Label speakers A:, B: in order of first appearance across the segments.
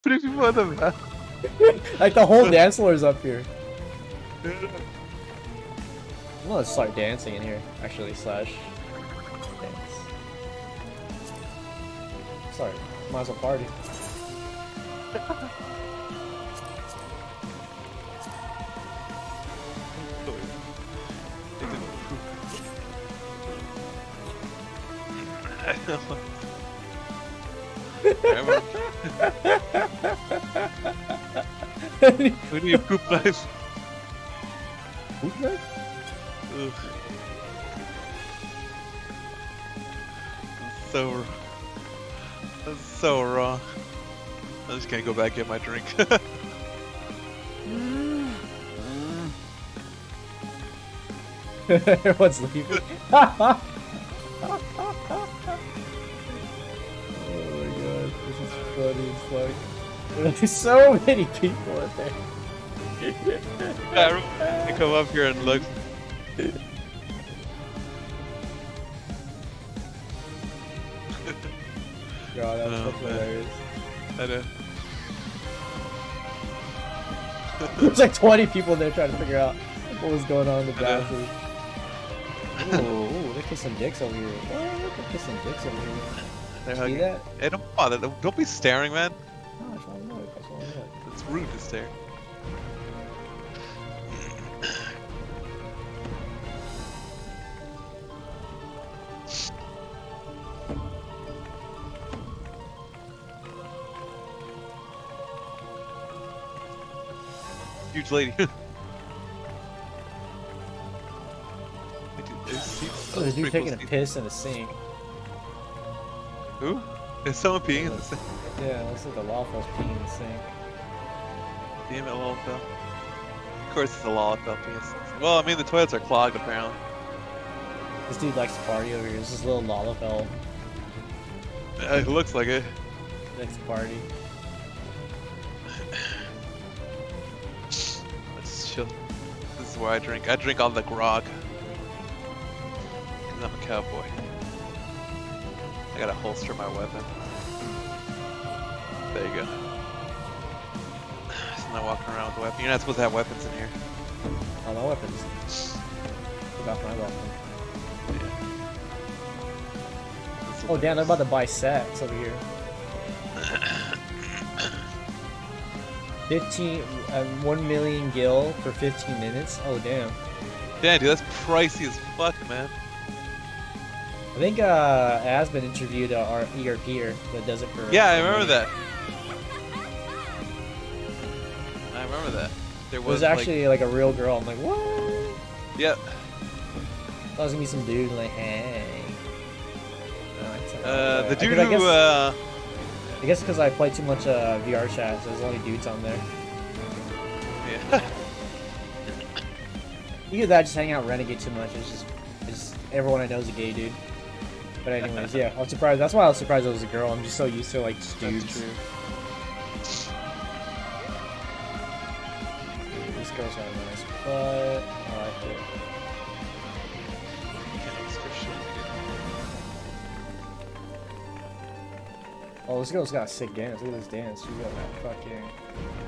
A: Putting people on the map.
B: Like the whole dance floor is up here. I'm gonna start dancing in here. Actually, slash dance. Sorry, might as well party.
A: We need a poop knife.
B: Poop knife?
A: Ugh. That's so wrong. I just can't go back and get my drink.
B: Everyone's leaving. Oh my god, this is funny as fuck. There's so many people in there.
A: I come up here and look.
B: God, that's fucking hilarious.
A: I know.
B: There's like 20 people in there trying to figure out what was going on in the bathroom. Ooh, they're kissing dicks over here. What? They're kissing dicks over here.
A: They're
B: See
A: hugging.
B: that?
A: Hey, don't bother. Don't be staring, man.
B: No, it's wrong look. It's wrong look.
A: It's rude to stare. Huge lady.
B: Oh, there's a dude taking a piss in a sink.
A: Who? Is someone peeing in the sink?
B: Yeah, it looks like the Lawfell's peeing in the sink.
A: Damn it, Lollapel. Of course it's a Lollapel peeing. Well, I mean, the toilets are clogged, apparently.
B: This dude likes to party over here. This is little Lollapel.
A: It looks like it.
B: He likes to party.
A: Let's chill. This is where I drink. I drink all the grog. Because I'm a cowboy. I gotta holster my weapon. There you go. I'm not walking around with a weapon. You're not supposed to have weapons in here.
B: Oh, no weapons. Forgot my weapon. Oh damn, they're about to buy sets over here. 1 million gil for 15 minutes? Oh damn.
A: Damn, dude, that's pricey as fuck, man.
B: I think Asbin interviewed our ERPer that does it for.
A: Yeah, I remember that. I remember that. There
B: It was actually like a real girl. I'm like, what?
A: Yeah.
B: That was gonna be some dude like, hey.
A: The dude
B: I
A: who,
B: guess because I play too much VR chat, so there's only dudes on there.
A: Yeah.
B: Either that, just hang out Renegade too much. It's just everyone I know is a gay dude. But anyways, yeah, I was surprised. That's why I was surprised it was a girl. I'm just so used to like just dudes.
A: That's true.
B: This girl's got a nice butt. I like it. Oh, this girl's got a sick dance. Look at this dance. She's got that fucking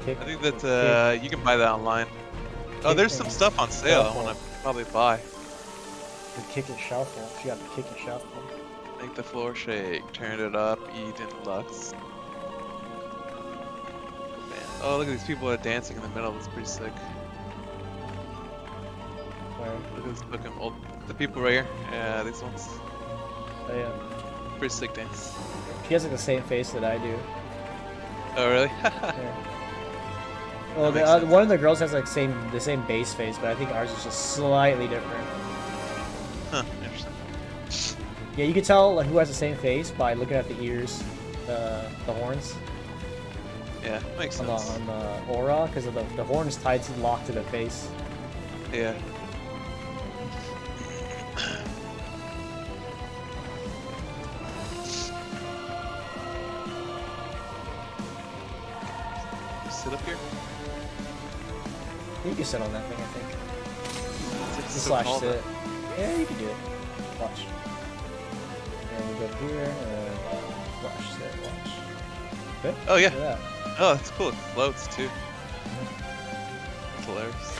B: kick.
A: I think that you can buy that online. Oh, there's some stuff on sale I want to probably buy.
B: The kick and shuffle. She got the kick and shuffle.
A: Make the floor shake. Turn it up. Eat in Lux. Man. Oh, look at these people that are dancing in the middle. That's pretty sick.
B: Where?
A: Look at this fucking old. The people right here. Yeah, these ones.
B: Oh yeah.
A: Pretty sick dance.
B: She has like the same face that I do.
A: Oh really?
B: Yeah. Well, one of the girls has like the same base face, but I think ours is just slightly different.
A: Huh, interesting.
B: Yeah, you can tell like, who has the same face by looking at the ears, the horns.
A: Yeah, makes sense.
B: On the aura, because the horn is tied to locked to the face.
A: Yeah. Sit up here?
B: You can sit on that thing, I think.
A: It's so
B: Slash
A: tall,
B: sit. Yeah, you can do it. Watch. And we go up here, and watch, sit, watch. Okay?
A: Oh, yeah.
B: Look at that.
A: Oh, that's cool. It floats too. It's hilarious.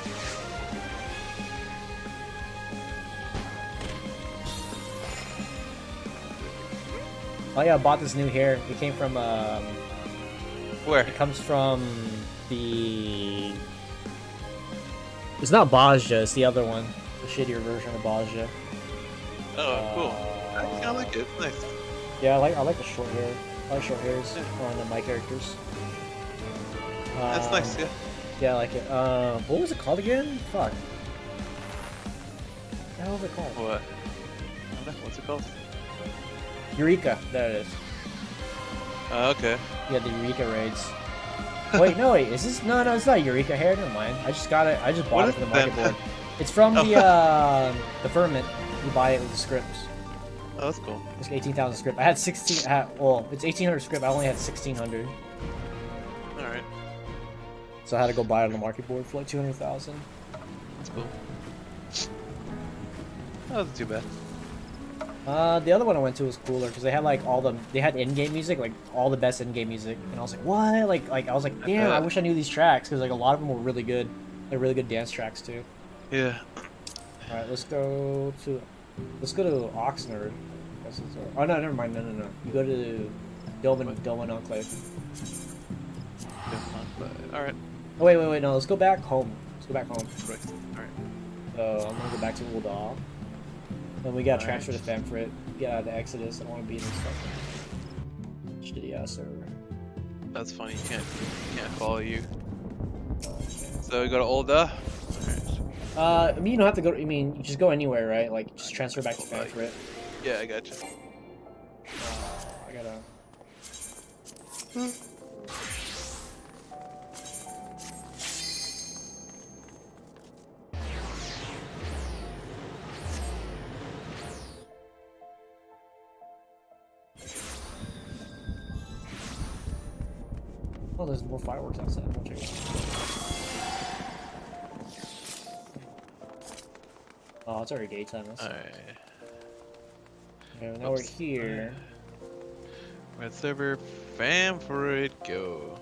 B: Oh yeah, I bought this new hair. It came from
A: Where?
B: it comes from the. It's not Baja, it's the other one, the shittier version of Baja.
A: Oh, cool. I like it. It's nice.
B: Yeah, I like the short hair. I like short hairs on my characters.
A: That's nice. Yeah.
B: Yeah, I like it. What was it called again? Fuck. What the hell was it called?
A: What? I don't know. What's it called?
B: Eureka. There it is.
A: Okay.
B: Yeah, the Eureka raids. Wait, no, wait. Is this? No, it's not Eureka hair. Never mind. I just got it. I just bought it from the market board. It's from the Firmament. You buy it with the scripts.
A: Oh, that's cool.
B: It's 18,000 script. I had 16. Well, it's 1,800 script. I only had 1,600.
A: All right.
B: So I had to go buy it on the market board for like 200,000.
A: That's cool. Oh, that's too bad.
B: The other one I went to was cooler because they had like they had in-game music, like all the best in-game music, and I was like, what? Like I was like, damn, I wish I knew these tracks because like a lot of them were really good. They're really good dance tracks too.
A: Yeah.
B: All right, let's go to Oxnard. Oh no, never mind. No. You go to Dolmen Enclave.
A: All right.
B: Oh wait. No, let's go back home. Let's go back home.
A: Right. All right.
B: So I'm gonna go back to Ul'dah. Then we gotta transfer to Femfrit. Get out of the Exodus. I don't want to be in this fucking shitty ass server.
A: That's funny. You can't follow you.
B: Okay.
A: So we go to Ul'dah. All right.
B: I mean you don't have to go. I mean you just go anywhere, right? Like just transfer back to Femfrit.
A: Yeah, I gotcha.
B: I gotta. Oh, there's more fireworks outside. I'll check it out. Oh, it's already daytime.
A: Alright.
B: Okay, now we're here.
A: Red server, fam for it, go.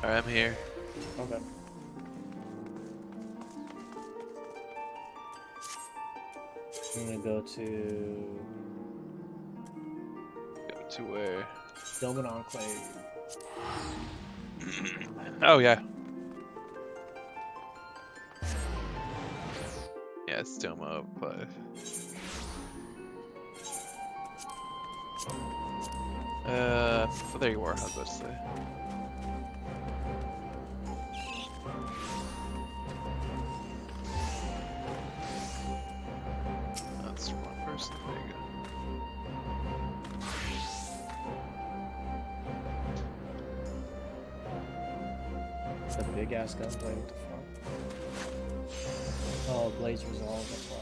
A: Alright, I'm here.
B: Okay. I'm gonna go to
A: Go to where?
B: Dolmen Enclave.
A: Oh, yeah. Yeah, it's Doma Enclave. Oh, there you are, I was about to say. That's the wrong person, there you go.
B: It's a big ass gunplay. What the fuck? Oh, Blaze Resolve. That's why.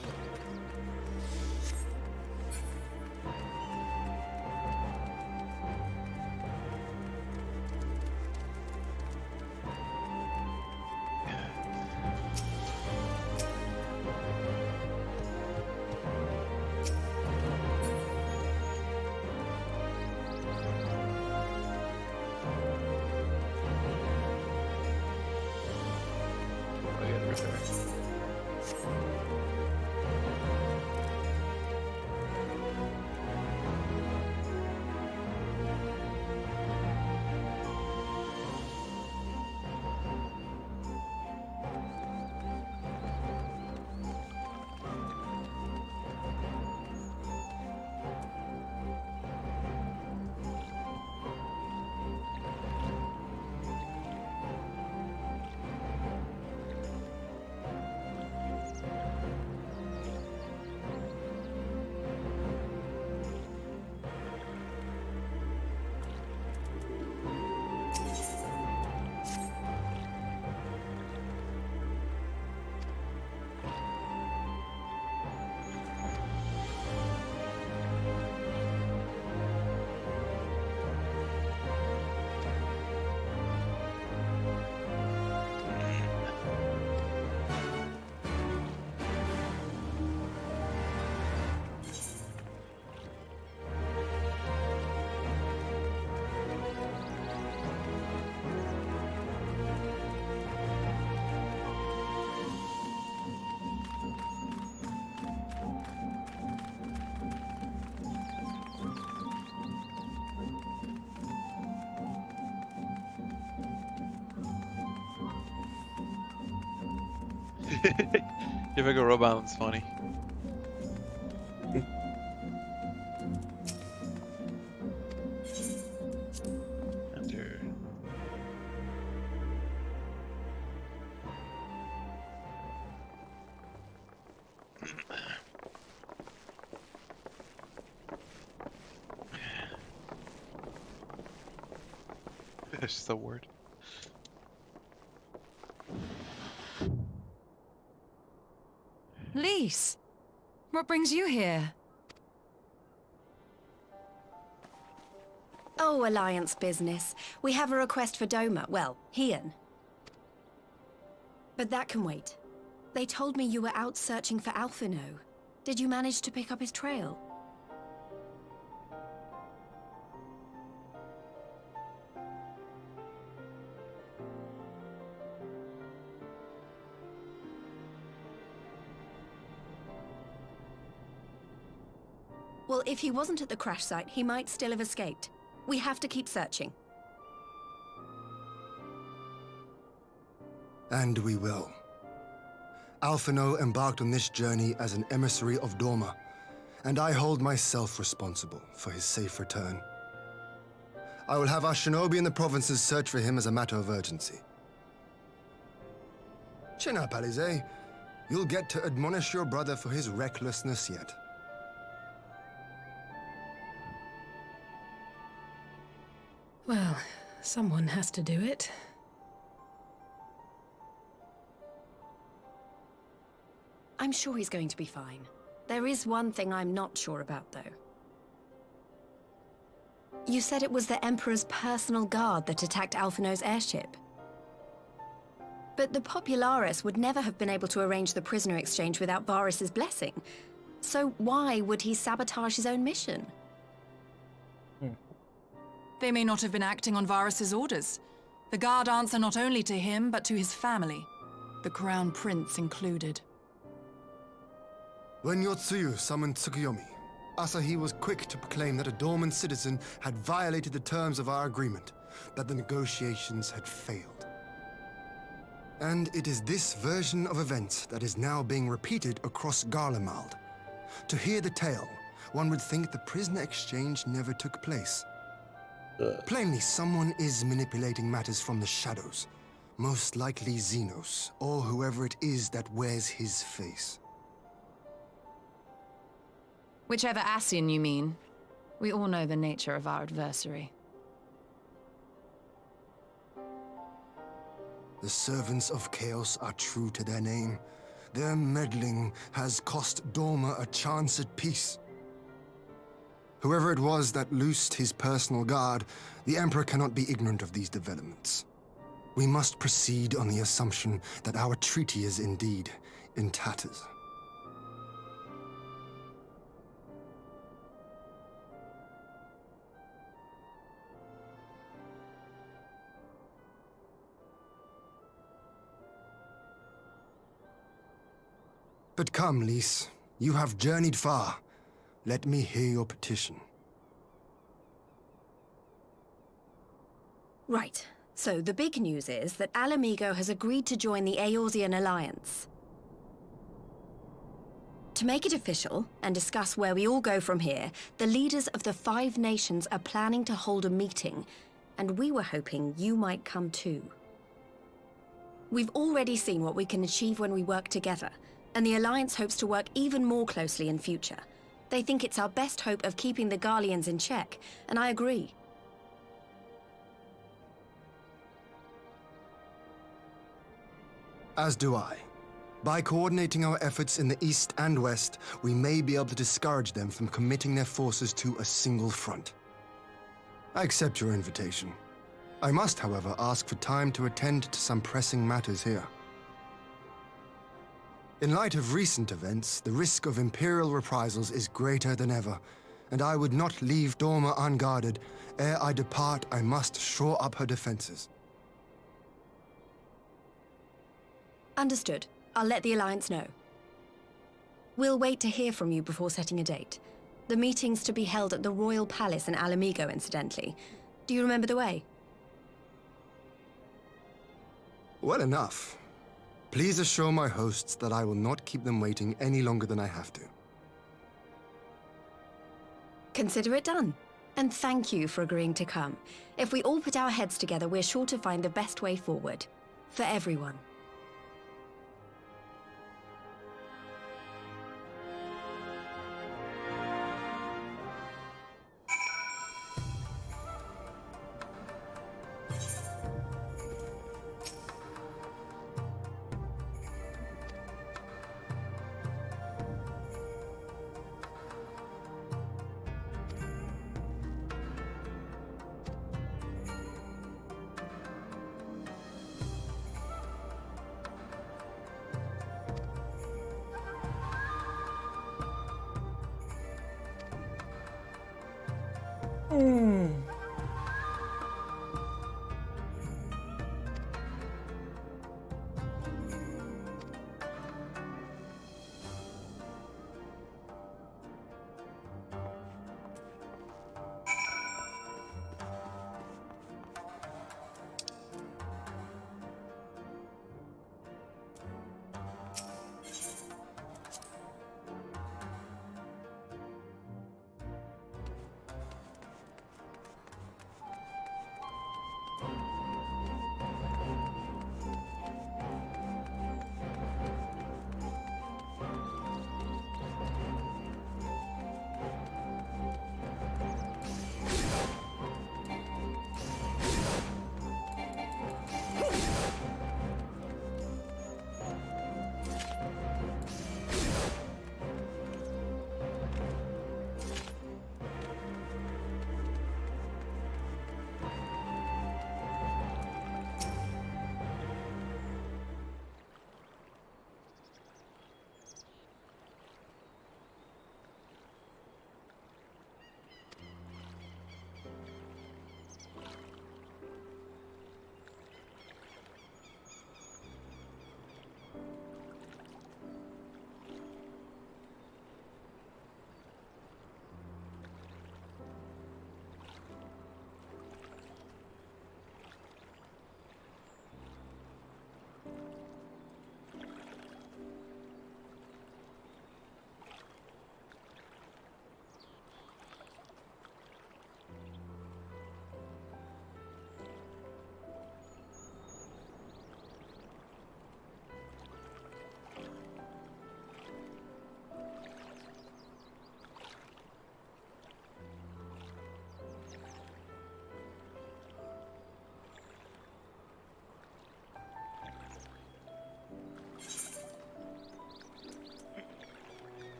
A: If I go Robo Island's funny. Enter. It's just a word.
C: Lise, what brings you here?
D: Oh, Alliance business. We have a request for Doma. Well, Hian. But that can wait. They told me you were out searching for Alphino. Did you manage to pick up his trail? Well, if he wasn't at the crash site, he might still have escaped. We have to keep searching.
E: And we will. Alphino embarked on this journey as an emissary of Dorma, and I hold myself responsible for his safe return. I will have our shinobi in the provinces search for him as a matter of urgency. Chin up, Alize. You'll get to admonish your brother for his recklessness yet.
F: Well, someone has to do it.
D: I'm sure he's going to be fine. There is one thing I'm not sure about, though. You said it was the Emperor's personal guard that attacked Alphino's airship. But the Popularis would never have been able to arrange the prisoner exchange without Varus's blessing. So why would he sabotage his own mission?
C: They may not have been acting on Varus's orders. The guard answer not only to him, but to his family, the Crown Prince included.
E: When Yotsuyu summoned Tsukuyomi, Asahi was quick to proclaim that a dormant citizen had violated the terms of our agreement, that the negotiations had failed. And it is this version of events that is now being repeated across Garlemald. To hear the tale, one would think the prisoner exchange never took place. Plainly, someone is manipulating matters from the shadows. Most likely Xenos, or whoever it is that wears his face.
C: Whichever Ascian you mean. We all know the nature of our adversary.
E: The servants of chaos are true to their name. Their meddling has cost Dorma a chance at peace. Whoever it was that loosed his personal guard, the Emperor cannot be ignorant of these developments. We must proceed on the assumption that our treaty is indeed in tatters. But come, Lise. You have journeyed far. Let me hear your petition.
D: Right. So the big news is that Alamigo has agreed to join the Eorzean Alliance. To make it official, and discuss where we all go from here, the leaders of the 5 nations are planning to hold a meeting, and we were hoping you might come too. We've already seen what we can achieve when we work together, and the Alliance hopes to work even more closely in future. They think it's our best hope of keeping the Garleans in check, and I agree.
E: As do I. By coordinating our efforts in the east and west, we may be able to discourage them from committing their forces to a single front. I accept your invitation. I must, however, ask for time to attend to some pressing matters here. In light of recent events, the risk of Imperial reprisals is greater than ever, and I would not leave Dorma unguarded. Ere I depart, I must shore up her defenses.
D: Understood. I'll let the Alliance know. We'll wait to hear from you before setting a date. The meeting's to be held at the Royal Palace in Alamigo, incidentally. Do you remember the way?
E: Well enough. Please assure my hosts that I will not keep them waiting any longer than I have to.
D: Consider it done. And thank you for agreeing to come. If we all put our heads together, we're sure to find the best way forward. For everyone.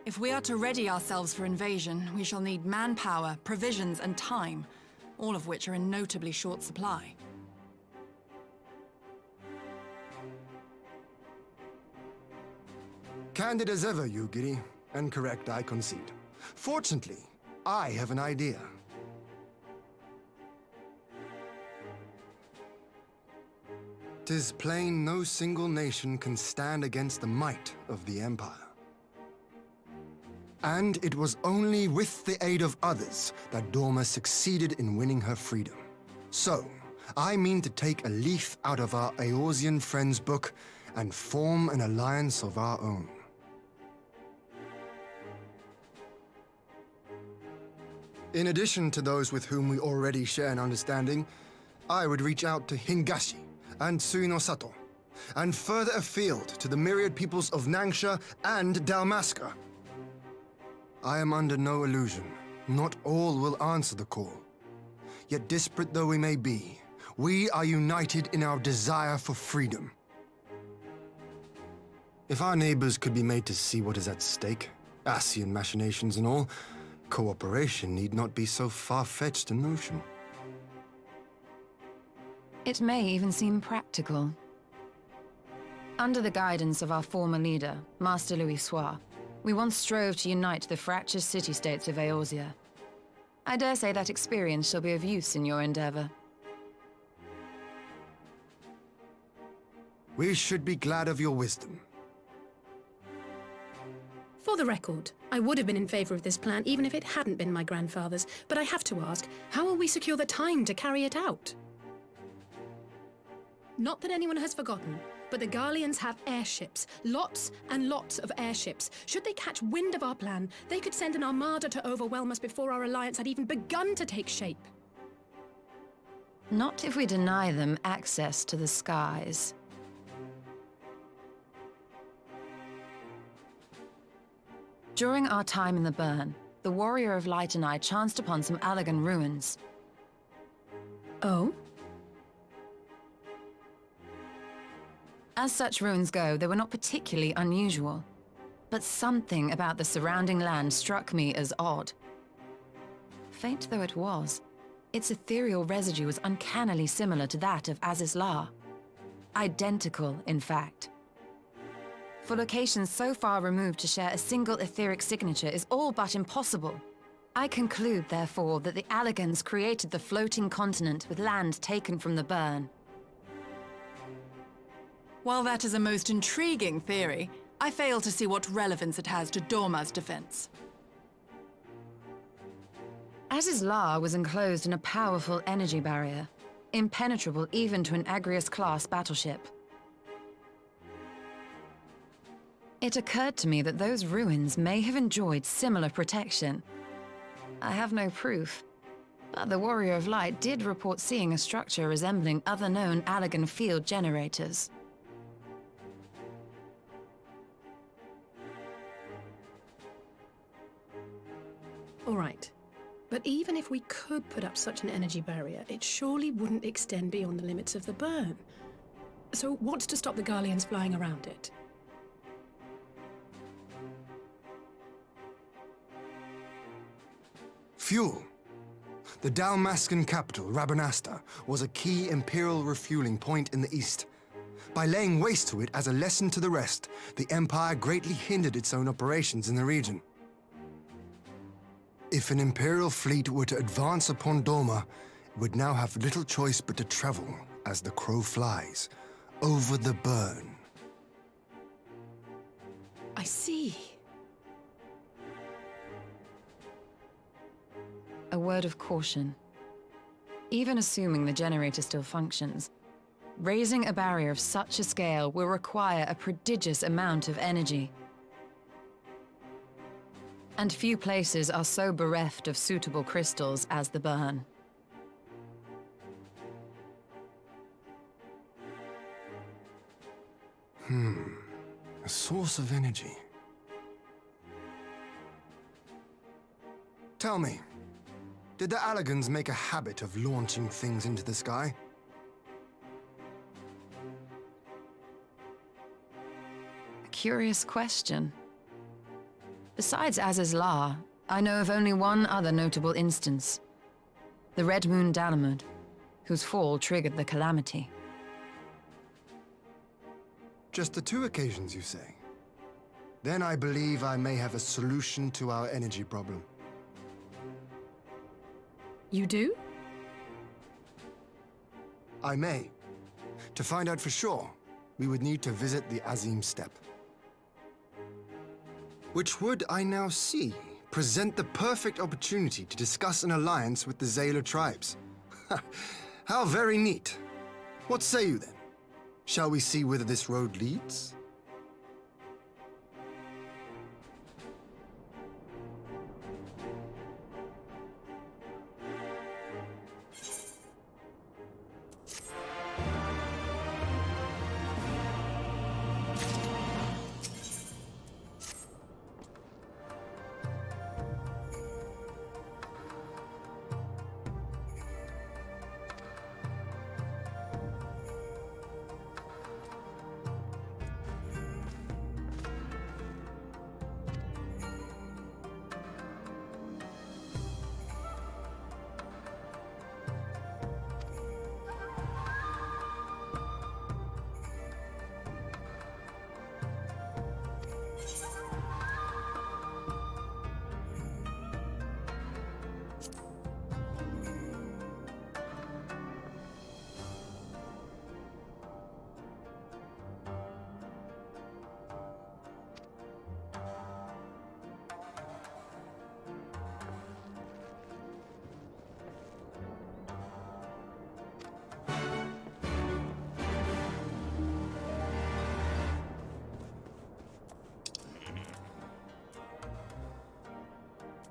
C: If we are to ready ourselves for invasion, we shall need manpower, provisions, and time, all of which are in notably short supply.
E: Candid as ever, Yugiri. Incorrect, I concede. Fortunately, I have an idea. "'Tis plain no single nation can stand against the might of the Empire. And it was only with the aid of others that Dorma succeeded in winning her freedom. So, I mean to take a leaf out of our Eorzean friends' book and form an alliance of our own. In addition to those with whom we already share an understanding, I would reach out to Hingashi and Suinosato, and further afield to the myriad peoples of Nangsha and Dalmasca. I am under no illusion. Not all will answer the call. Yet disparate though we may be, we are united in our desire for freedom. If our neighbors could be made to see what is at stake, Ascian machinations and all, cooperation need not be so far-fetched a notion.
G: It may even seem practical. Under the guidance of our former leader, Master Louis Soir, we once strove to unite the fractious city-states of Eorzea. I dare say that experience shall be of use in your endeavor.
E: We should be glad of your wisdom.
F: For the record, I would have been in favor of this plan even if it hadn't been my grandfather's, but I have to ask, how will we secure the time to carry it out? Not that anyone has forgotten, but the Garleans have airships. Lots and lots of airships. Should they catch wind of our plan, they could send an armada to overwhelm us before our alliance had even begun to take shape.
G: Not if we deny them access to the skies. During our time in the Burn, the Warrior of Light and I chanced upon some Allagan ruins.
F: Oh?
G: As such ruins go, they were not particularly unusual. But something about the surrounding land struck me as odd. Faint though it was, its ethereal residue was uncannily similar to that of Azizlar. Identical, in fact. For locations so far removed to share a single etheric signature is all but impossible. I conclude, therefore, that the Allagans created the floating continent with land taken from the Burn.
C: While that is a most intriguing theory, I fail to see what relevance it has to Dorma's defense.
G: Azizlar was enclosed in a powerful energy barrier, impenetrable even to an Agrias-class battleship. It occurred to me that those ruins may have enjoyed similar protection. I have no proof, but the Warrior of Light did report seeing a structure resembling other known Allagan field generators.
F: All right. But even if we could put up such an energy barrier, it surely wouldn't extend beyond the limits of the Burn. So what's to stop the Garleans flying around it?
E: Fuel. The Dalmascan capital, Rabanasta, was a key Imperial refueling point in the east. By laying waste to it as a lesson to the rest, the Empire greatly hindered its own operations in the region. If an Imperial fleet were to advance upon Dorma, it would now have little choice but to travel, as the crow flies, over the Burn.
F: I see.
G: A word of caution. Even assuming the generator still functions, raising a barrier of such a scale will require a prodigious amount of energy. And few places are so bereft of suitable crystals as the Burn.
E: A source of energy. Tell me, did the Allagans make a habit of launching things into the sky?
G: A curious question. Besides Azizlar, I know of only one other notable instance. The Red Moon Dalamud, whose fall triggered the calamity.
E: Just the two occasions, you say? Then I believe I may have a solution to our energy problem.
F: You do?
E: I may. To find out for sure, we would need to visit the Azim Steppe. Which would, I now see, present the perfect opportunity to discuss an alliance with the Zayla tribes. How very neat. What say you then? Shall we see whither this road leads?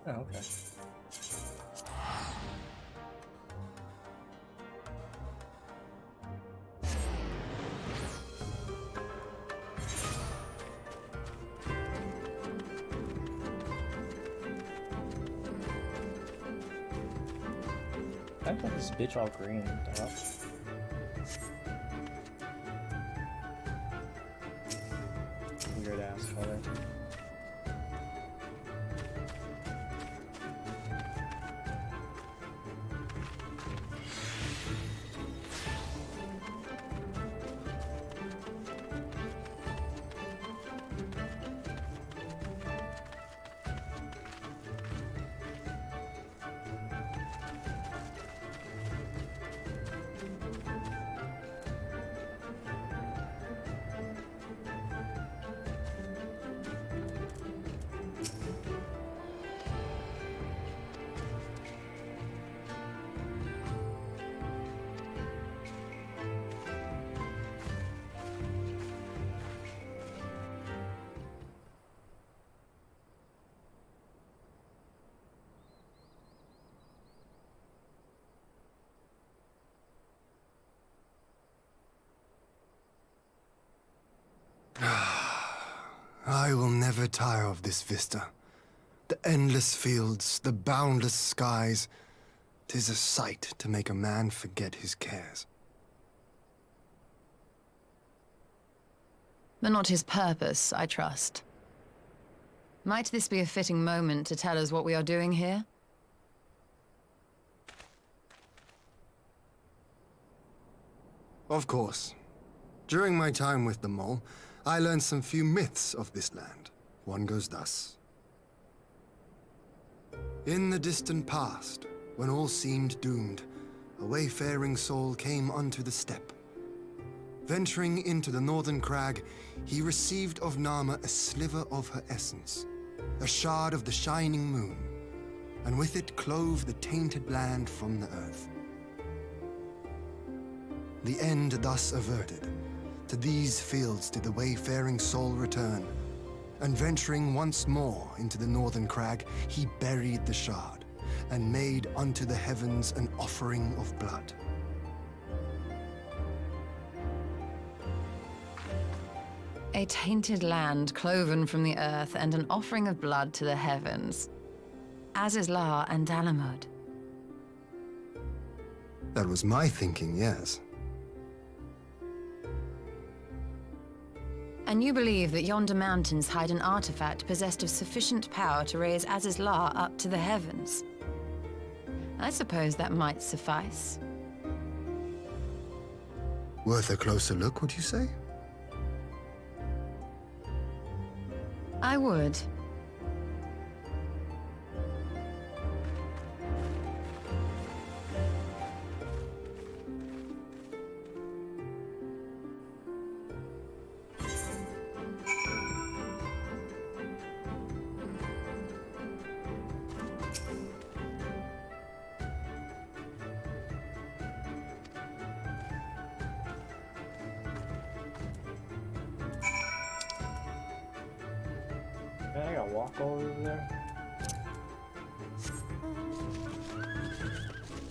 B: Oh, okay. I got this bitch all green. Dog. Weird ass color.
E: I will never tire of this vista. The endless fields, the boundless skies. 'Tis a sight to make a man forget his cares.
G: But not his purpose, I trust. Might this be a fitting moment to tell us what we are doing here?
E: Of course. During my time with the mole, I learned some few myths of this land. One goes thus. In the distant past, when all seemed doomed, a wayfaring soul came unto the steppe. Venturing into the northern crag, he received of Nama a sliver of her essence, a shard of the shining moon, and with it clove the tainted land from the earth. The end thus averted, to these fields did the wayfaring soul return, and venturing once more into the northern crag, he buried the shard, and made unto the heavens an offering of blood.
G: A tainted land cloven from the earth and an offering of blood to the heavens. Azizlar and Dalamud.
E: That was my thinking, yes.
G: And you believe that yonder mountains hide an artifact possessed of sufficient power to raise Azizlar up to the heavens? I suppose that might suffice.
E: Worth a closer look, would you say?
G: I would.
B: Man, I gotta walk over there.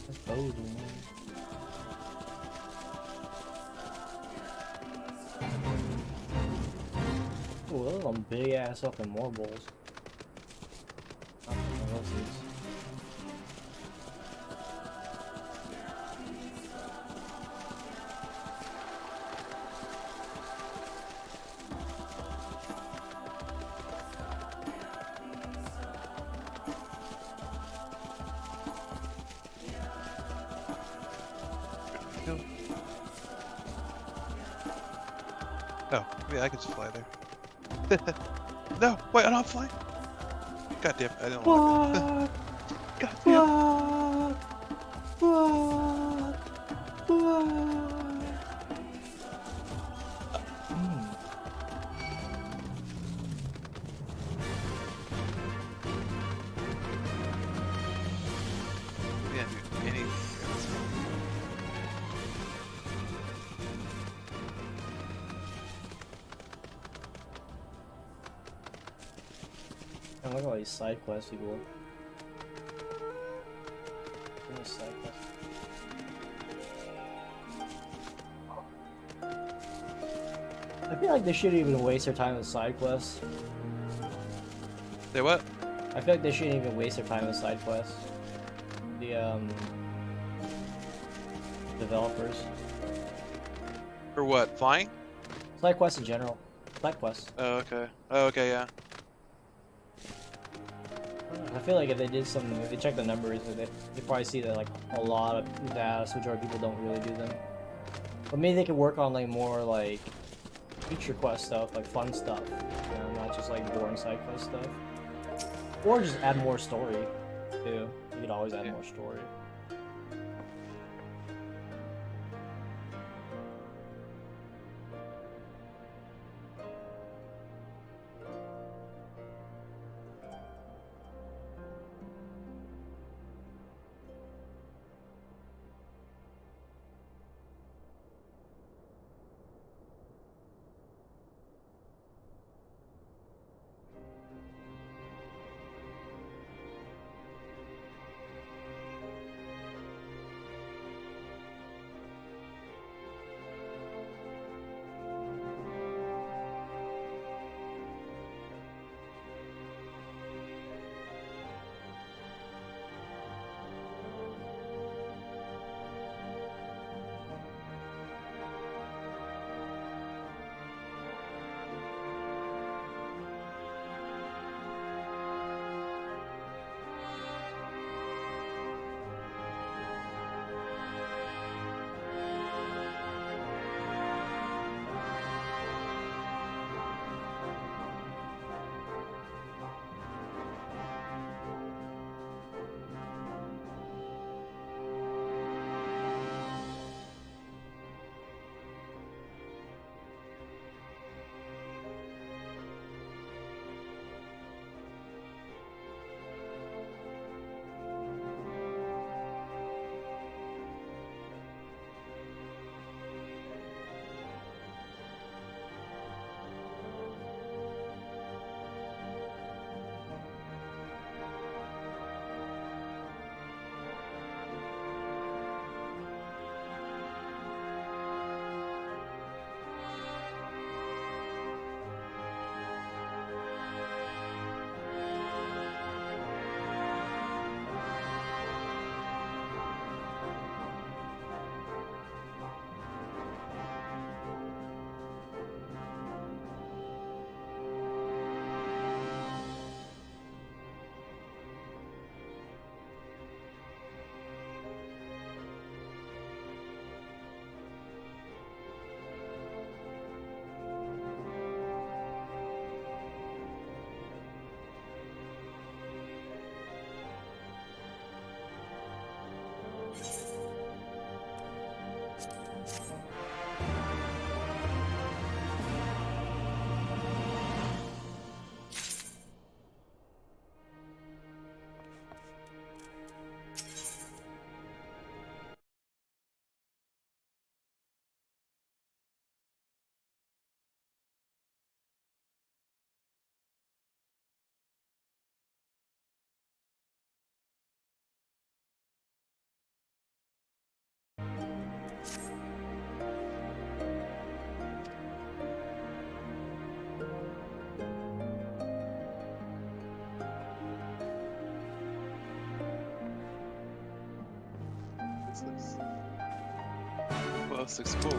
B: That's Bowden, man. Oh, those are some big ass fucking marbles. I don't know what this is.
A: No. Oh, yeah, I can just fly there. No, wait, I'm not flying. God damn, I didn't want it. God damn. Yeah, dude, any.
B: And look at all these side quests people. Give me a side quest. I feel like they shouldn't even waste their time with side quests.
A: Say what?
B: I feel like they shouldn't even waste their time with side quests. The developers.
A: For what? Flying?
B: Side quests in general. Side quests.
A: Oh, okay. Oh, okay, yeah.
B: I feel like if they did some, if they check the numbers, they probably see that like a lot of the vast majority of people don't really do them. But maybe they could work on like more like feature quest stuff, like fun stuff, you know, not just like boring side quest stuff. Or just add more story too. You could always add more story.
A: What's this? Well, this looks cool.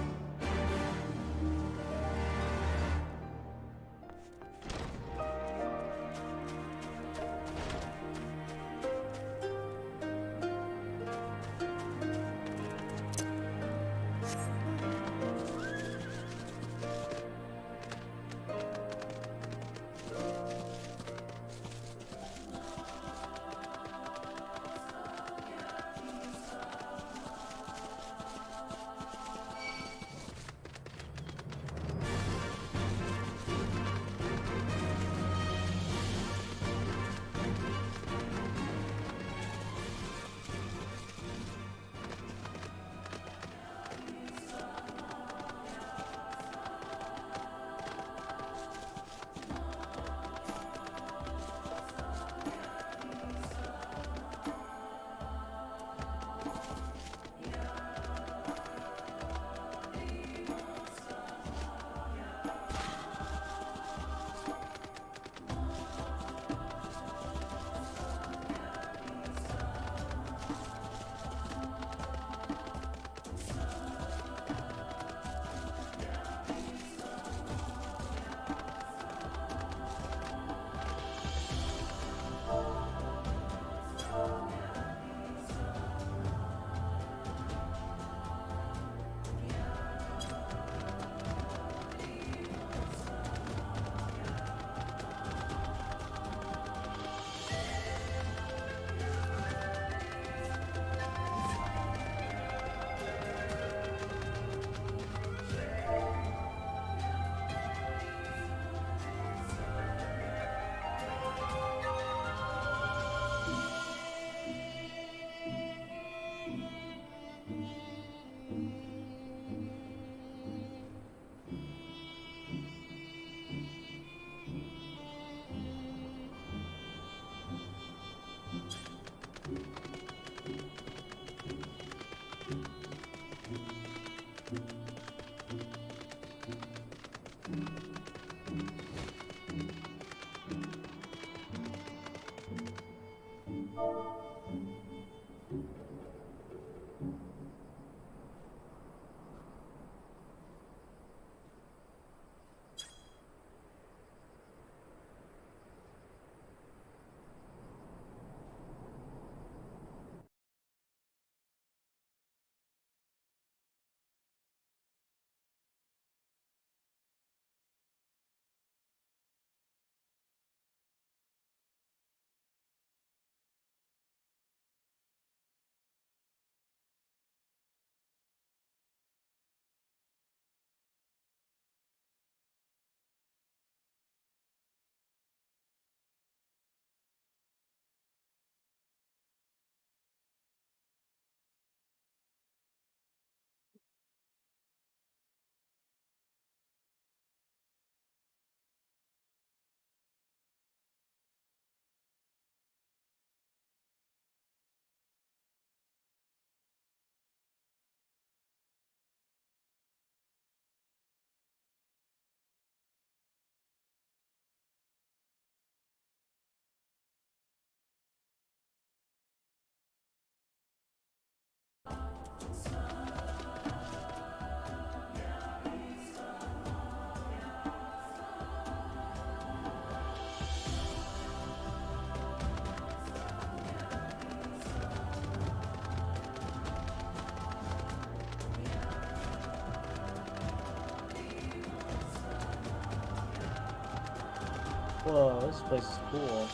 B: Whoa, this place is cool.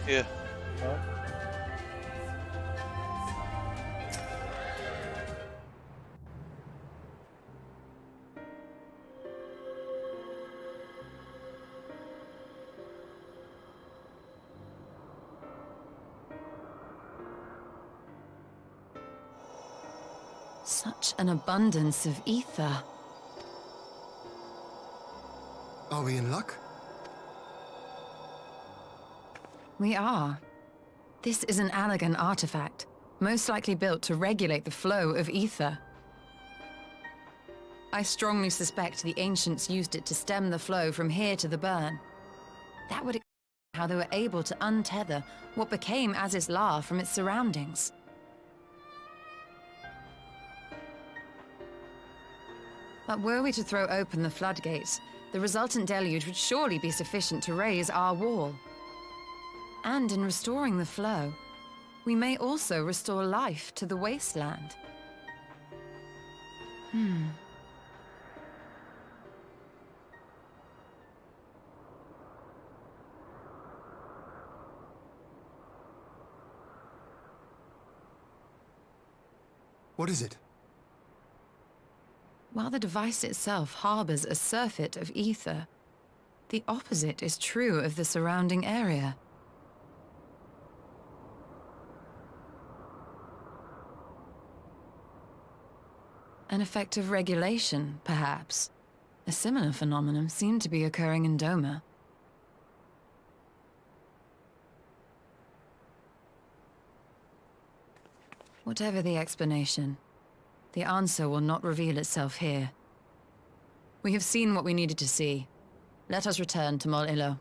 A: Yeah.
B: Huh?
G: Such an abundance of ether.
E: Are we in luck?
G: We are. This is an Allegan artifact, most likely built to regulate the flow of ether. I strongly suspect the ancients used it to stem the flow from here to the burn. That would explain how they were able to untether what became Azizlar from its surroundings. But were we to throw open the floodgates, the resultant deluge would surely be sufficient to raise our wall. And in restoring the flow, we may also restore life to the wasteland.
E: What is it?
G: While the device itself harbors a surfeit of ether, the opposite is true of the surrounding area. An effect of regulation, perhaps. A similar phenomenon seemed to be occurring in Doma. Whatever the explanation, the answer will not reveal itself here. We have seen what we needed to see. Let us return to Mol Ilo.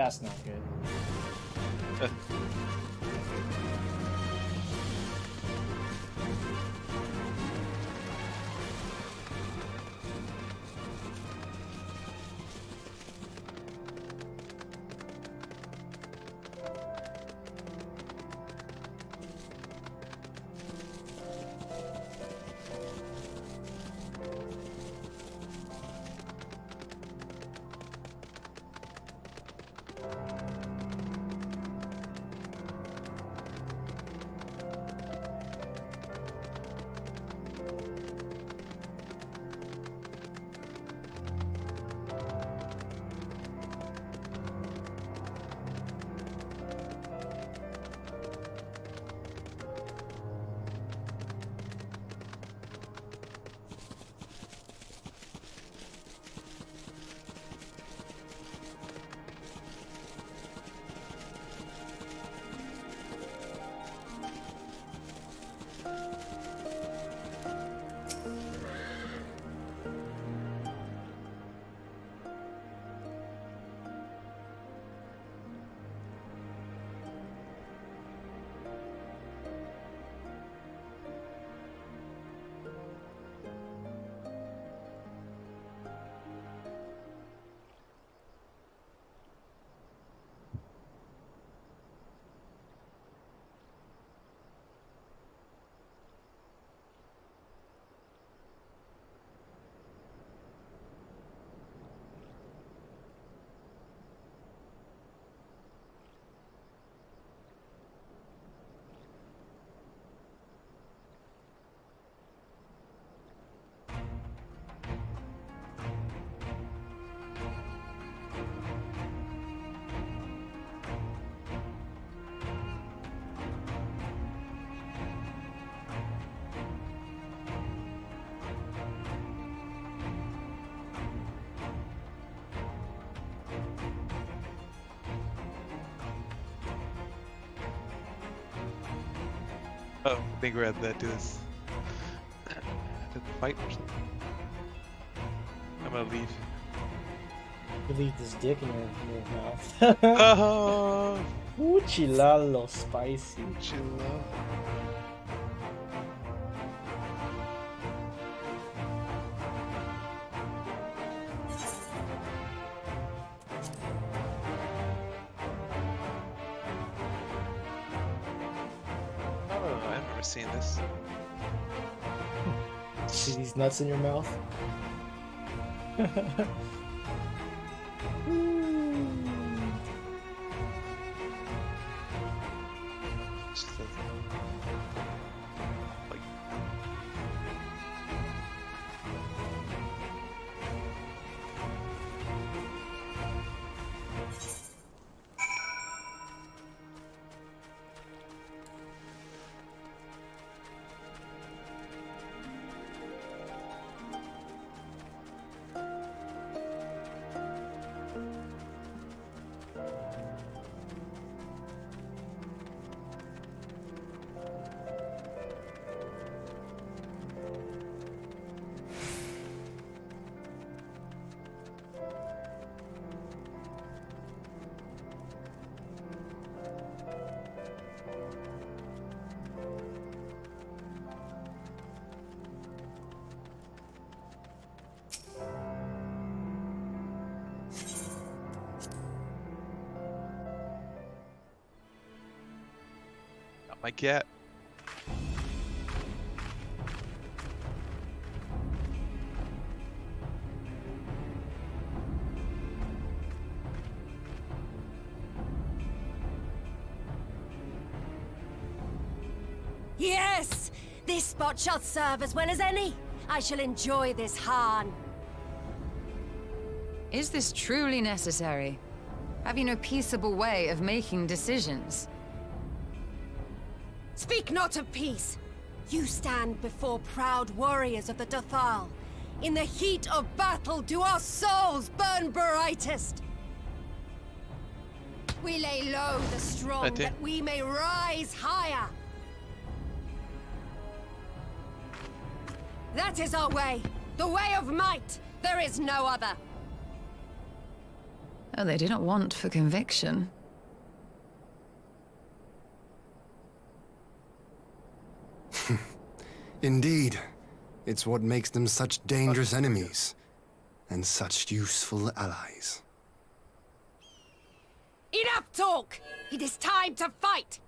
B: That's not good.
A: Oh, I think we're at that to this. To the fight or something. I'm gonna leave.
B: You leave this dick in your mouth.
A: Oh,
B: Ooh, chilalo, spicy.
A: chill out. Oh, I've never seen this.
B: See these nuts in your mouth?
A: Just like not my cat.
H: Yes! This spot shall serve as well as any. I shall enjoy this Hahn.
G: Is this truly necessary? Have you no peaceable way of making decisions?
H: Speak not of peace. You stand before proud warriors of the Dathal. In the heat of battle do our souls burn brightest. We lay low the strong
A: Right there.
H: that we may rise higher. That is our way. The way of might. There is no other.
G: Oh, they do not want for conviction.
E: Indeed. It's what makes them such dangerous enemies. And such useful allies.
H: Enough talk! It is time to fight!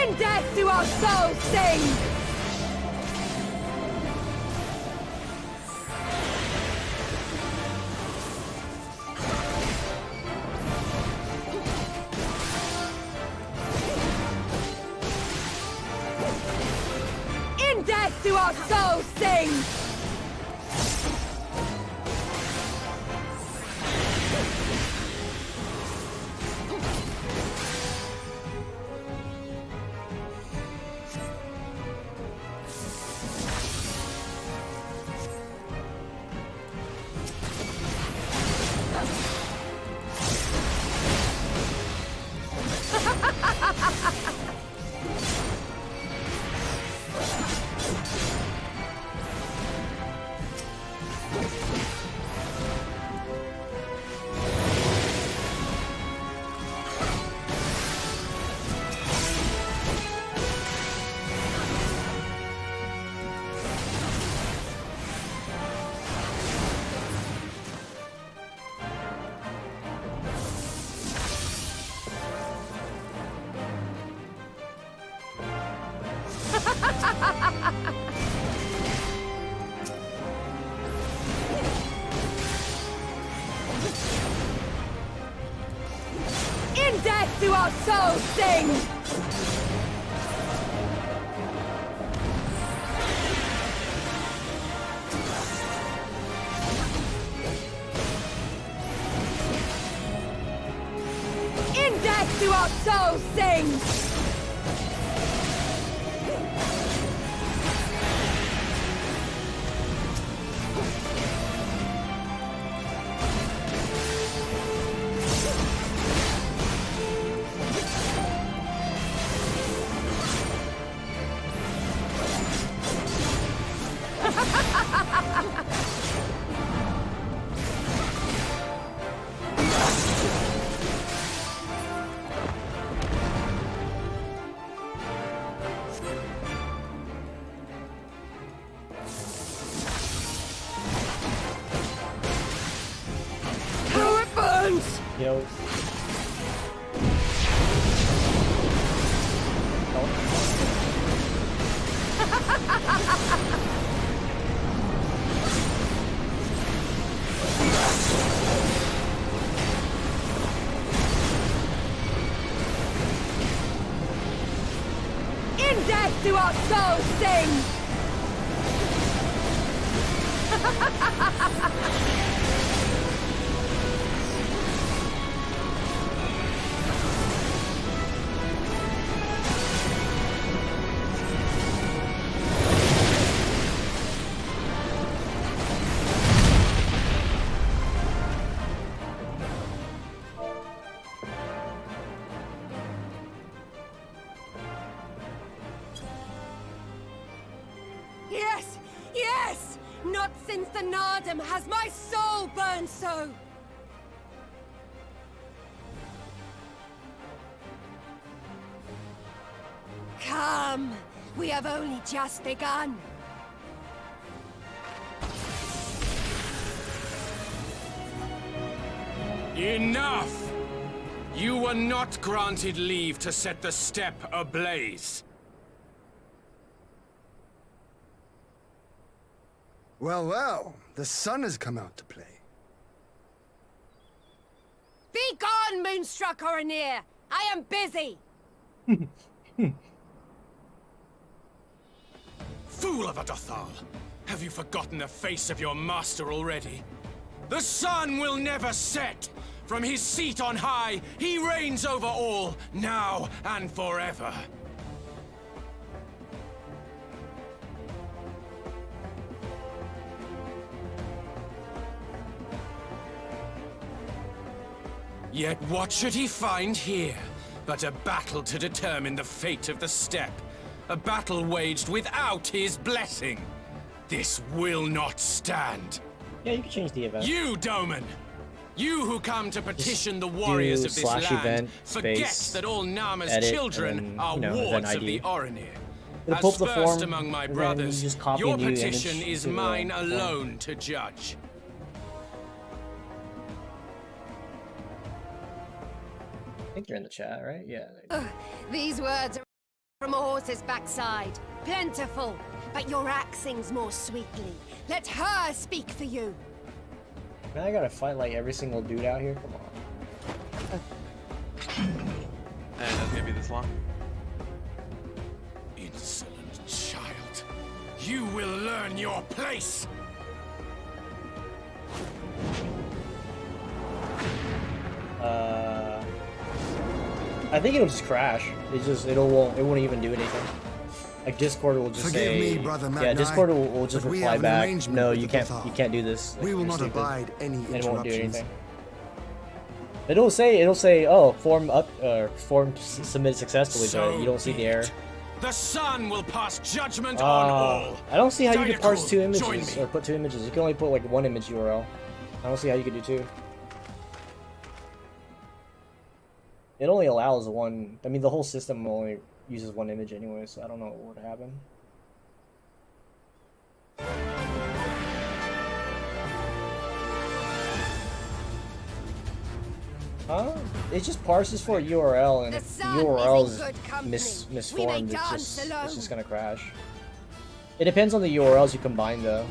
H: In death do our souls sing! In death do our souls sing! In death do our souls sing! In death do our souls sing! How it burns!
B: Yo.
H: In death do our souls sing! Yes! Yes! Not since the Nardum has my soul burned so! Come! We have only just begun!
I: Enough! You were not granted leave to set the steppe ablaze.
E: Well, well, the sun has come out to play.
H: Be gone, Moonstruck Oranir! I am busy!
I: Fool of a Dothal! Have you forgotten the face of your master already? The sun will never set! From his seat on high, he reigns over all, now and forever. Yet what should he find here but a battle to determine the fate of the steppe? A battle waged without his blessing. This will not stand.
B: Yeah, you can change the event.
I: You, Doman! You who come to petition the warriors of this land,
B: event,
I: forget
B: space,
I: that all Nama's
B: edit,
I: children
B: and then,
I: are
B: you know,
I: wards
B: event
I: of
B: ID.
I: the Oranir.
B: It'll
I: As
B: pull up the
I: first
B: form,
I: among my
B: and then
I: brothers,
B: you just copy
I: your
B: a new
I: petition
B: image
I: is
B: to the
I: mine
B: form.
I: alone to judge.
B: I think you're in the chat, right? Yeah.
H: These words are from a horse's backside. Plentiful, but your axe sings more sweetly. Let her speak for you.
B: Man, I gotta fight like every single dude out here. Come on.
A: And that's gonna be this long.
I: Insolent child. You will learn your place!
B: I think it'll just crash. It won't even do anything. Like Discord will just
E: Forgive
B: say,
E: me, brother
B: yeah,
E: Magnai,
B: Discord will just
E: but we
B: reply
E: have an
B: back.
E: arrangement
B: No,
E: with
B: you
E: the
B: can't.
E: Cathar.
B: You can't do this.
E: We will
B: you're
E: not
B: stupid."
E: abide any
B: And it won't do
E: interruptions.
B: anything. It'll say, oh, form submitted successfully, but you don't see the error.
I: The sun will pass judgment on all.
B: I don't see how you could parse two
I: Diakul, join
B: images
I: me.
B: or put two images. You can only put like one image URL. I don't see how you could do two. It only allows one. I mean, the whole system only uses one image anyway, so I don't know what would happen. Huh? It just parses for a URL, and
H: The
B: if the
H: sun
B: URL
H: is in good company.
B: is
H: We may
B: misformed,
H: dance
B: it's
H: alone.
B: just gonna crash. It depends on the URLs you combine, though.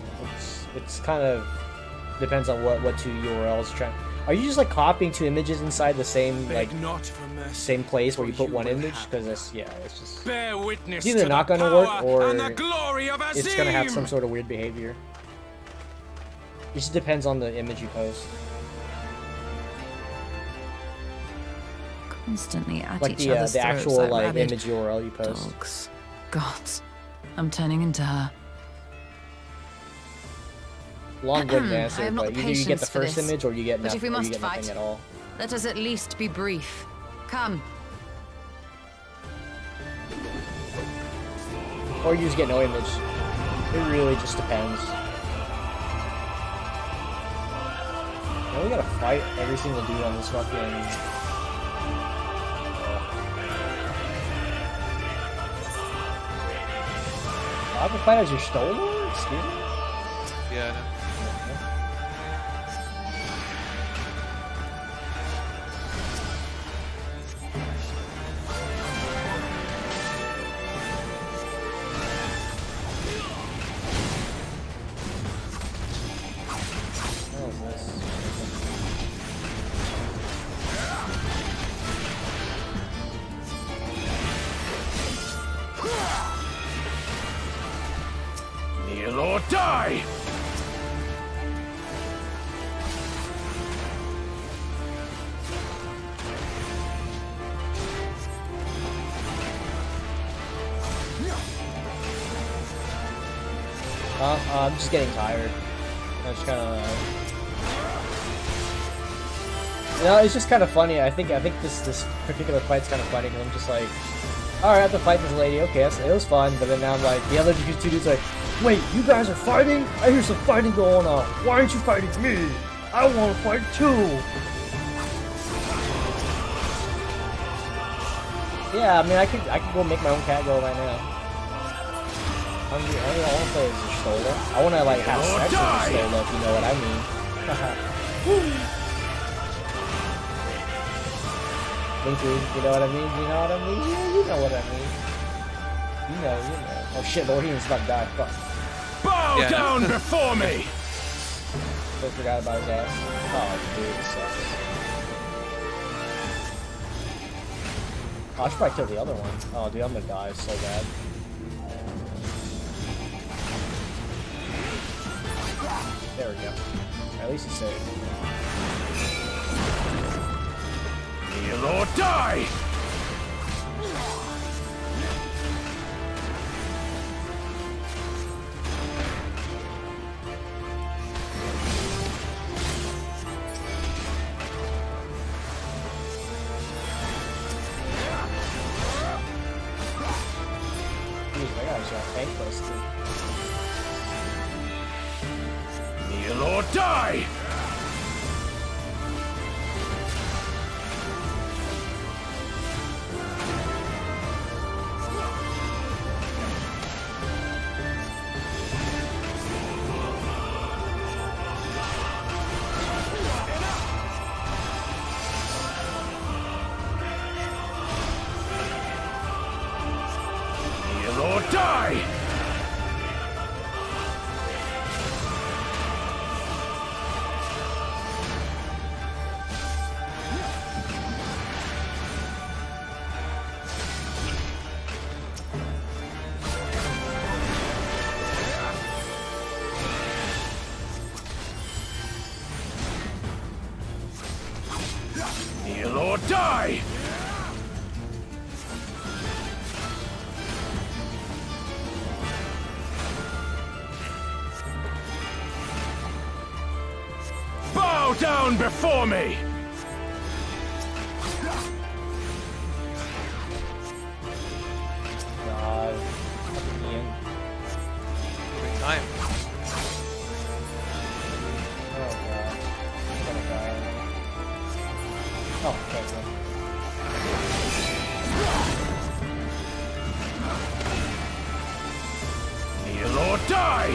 B: It's kind of depends on what two URLs Are you just like copying 2 images inside the same
I: Beg
B: like
I: not for mercy,
B: same place where you
I: for
B: put one
I: will
B: image?
I: have
B: Because that's it's just
I: Bear witness
B: it's either
I: to
B: not
I: the
B: gonna work
I: power
B: or
I: and the glory of
B: it's gonna have some
I: Azim!
B: sort of weird behavior. It just depends on the image you post.
G: Constantly at
B: Like
G: each other's
B: the
G: throats
B: actual
G: like
B: like
G: rabid
B: image URL you post.
G: dogs. Gods, I'm turning into her.
B: Long good
G: I
B: answer,
G: have not
B: but
G: the
B: either you get the
G: patience for
B: first
G: this.
B: image or you get
G: But
B: nothing,
G: if we
B: or you
G: must
B: get
G: fight,
B: nothing at all.
G: let us at least be brief. Come.
B: Or you just get no image. It really just depends. You know, we gotta fight every single dude on this fucking... I can fight as your stolen? Excuse me?
A: Yeah, I know.
B: What is this?
I: Kneel or die!
B: I'm just getting tired. I'm just kind of... No, it's just kind of funny. I think this particular fight's kind of funny because I'm just like, all right, I have to fight this lady. Okay, it was fun, but then now I'm like, the other two dudes are like, wait, you guys are fighting? I hear some fighting going on. Why aren't you fighting me? I want to fight too. Yeah, I mean, I could go make my own cat go right now. I want to play as a Stola. I want to like have sex with a Stola, if you know what I mean. Winky, you know what I mean? You know what I mean? Yeah, you know what I mean. You know. Oh shit, Lord Heaton's about to die. Fuck.
I: Bow down before me!
B: I forgot about his ass. Oh, dude, this sucks. Oh, I should probably kill the other one. Oh, dude, I'm gonna die so bad. There we go. At least he's safe.
I: Kneel or die!
B: Jeez, my guy's got tank busted.
I: Kneel or die! Kneel or die! Kneel or die! Bow down before me!
B: God. Fucking Ian.
A: Every time.
B: Oh god. I'm gonna die. Oh, okay, good.
I: Kneel or die!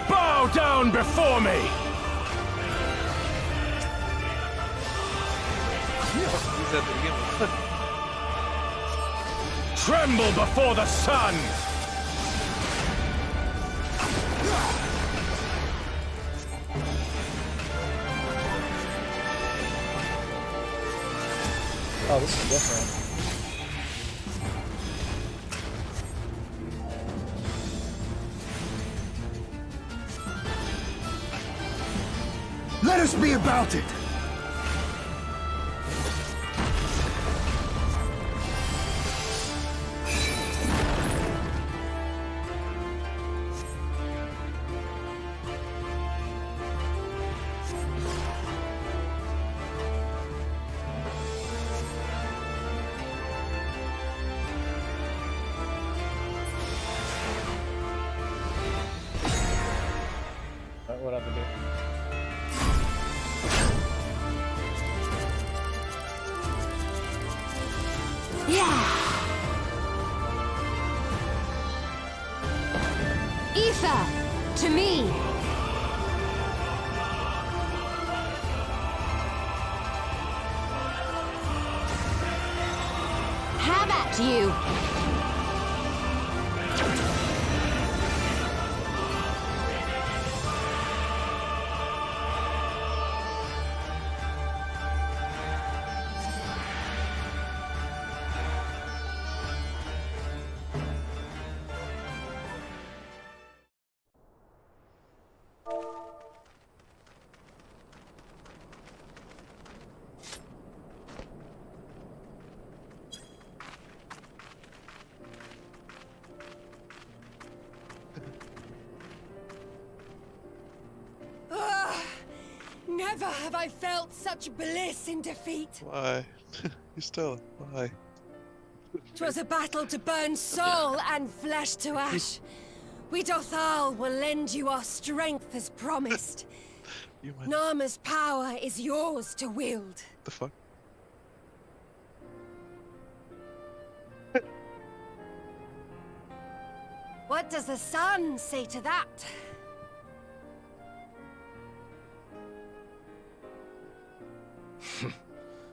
I: Bow down down before me!
A: Who's that to begin with?
I: Tremble before the sun!
B: Oh, this is different.
E: Let us be about it!
B: What have to do?
H: Ether, to me! Have at you! Never have I felt such bliss in defeat.
A: Why? You still? Why?
H: 'Twas a battle to burn soul and flesh to ash. We Dothal will lend you our strength as promised.
A: You went.
H: Narma's power is yours to wield.
A: The fuck?
H: What does the sun say to that?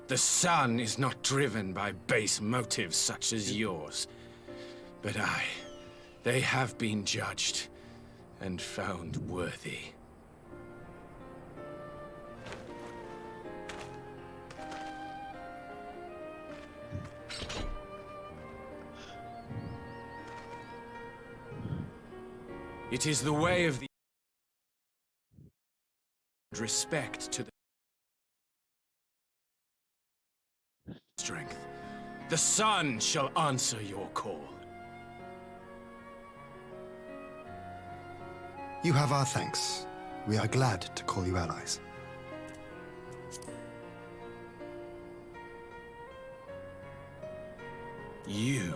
I: The sun is not driven by base motives such as yours. But they have been judged and found worthy. It is the way of the respect to the strength. The sun shall answer your call.
E: You have our thanks. We are glad to call you allies.
I: You?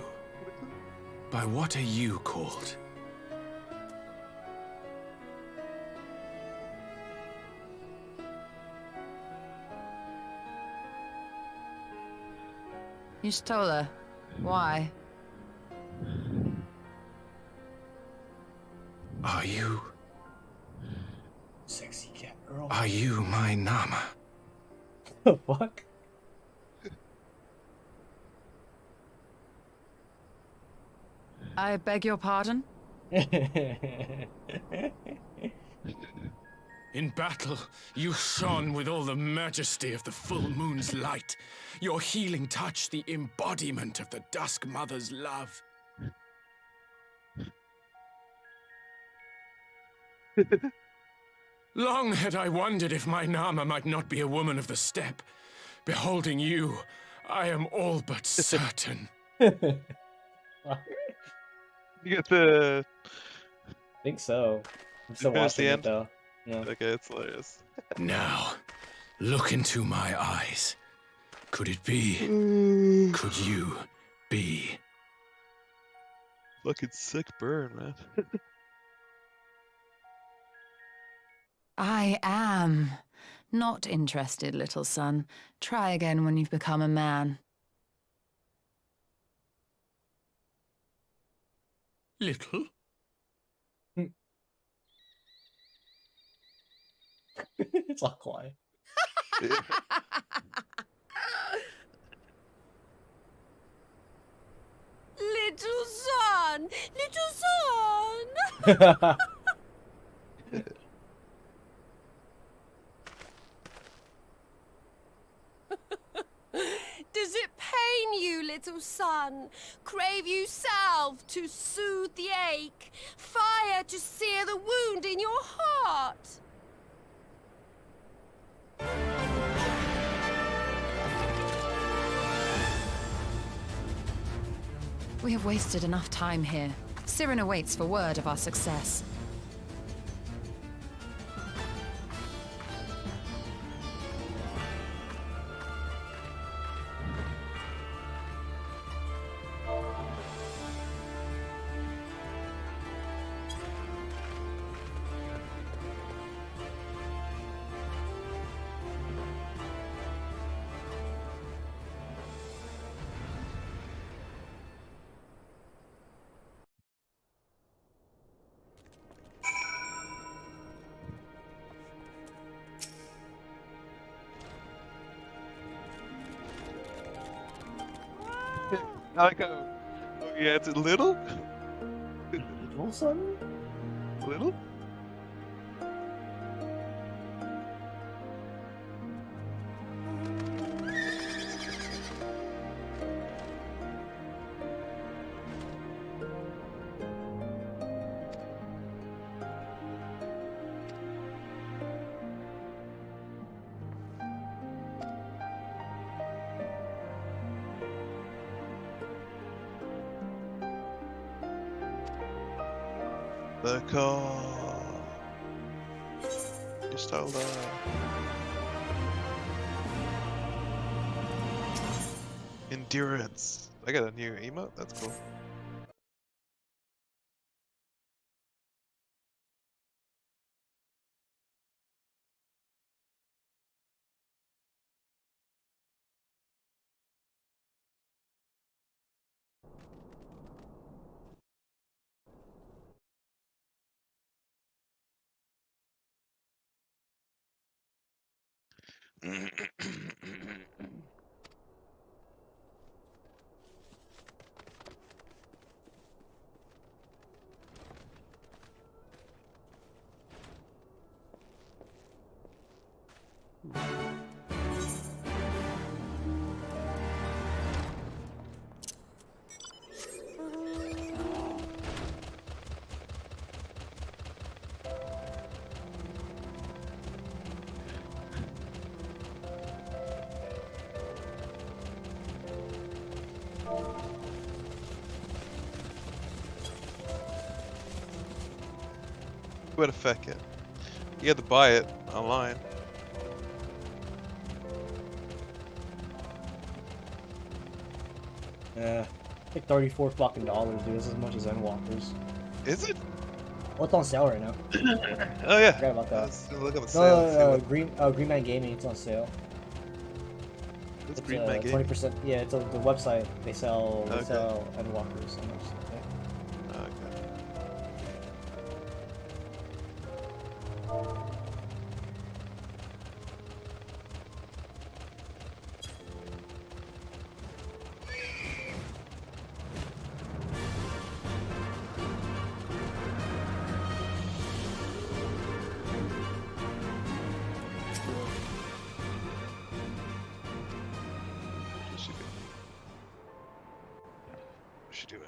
I: By what are you called?
G: Y'shtola, why?
I: Are you...
B: Sexy cat girl.
I: Are you my Nama?
B: The fuck?
G: I beg your pardon?
I: In battle, you shone with all the majesty of the full moon's light. Your healing touch, the embodiment of the Dusk Mother's love. Long had I wondered if my Nama might not be a woman of the steppe. Beholding you, I am all but certain.
B: I
A: You get the.
B: think so. I'm still
A: finish
B: watching
A: the
B: it
A: end?
B: though. Yeah.
A: Okay, it's hilarious.
I: Now, look into my eyes. Could it be? Could you be?
A: Fucking sick burn, man.
G: I am. Not interested, little son. Try again when you've become a man.
I: Little?
B: It's all quiet.
H: Little son! Little son! Does it pain you, little son? Crave you salve to soothe the ache? Fire to sear the wound in your heart?
G: We have wasted enough time here. Siren awaits for word of our success.
A: I like how, oh yeah, it's a little?
B: Little son?
A: Little? The car. Just hold on. Endurance. I got a new emote. That's cool. What a fuck it. You had to buy it online.
B: Yeah. Like $34 fucking dollars, dude. This is as much as Endwalkers.
A: Is it?
B: Well, it's on sale right now.
A: Oh yeah.
B: Forgot about that.
A: Let's look at the sale.
B: No, Green Man Gaming, it's on sale.
A: It's
B: It's
A: Green Man Gaming.
B: 20%. Yeah, it's on the website. They sell
A: Okay.
B: Endwalkers. And yeah.
A: Okay. What's she doing?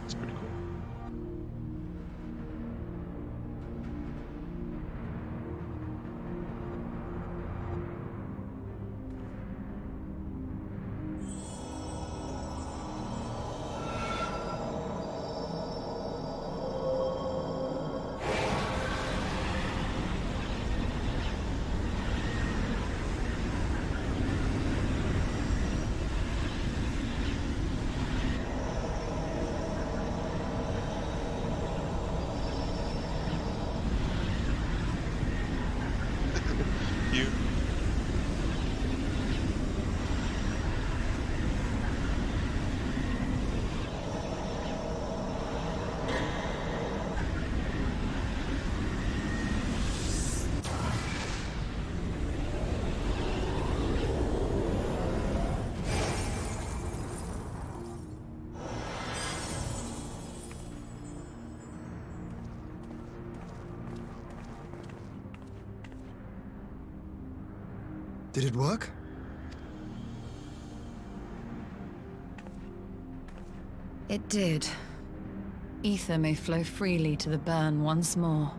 A: It's pretty cool.
E: Did it work?
G: It did. Ether may flow freely to the burn once more.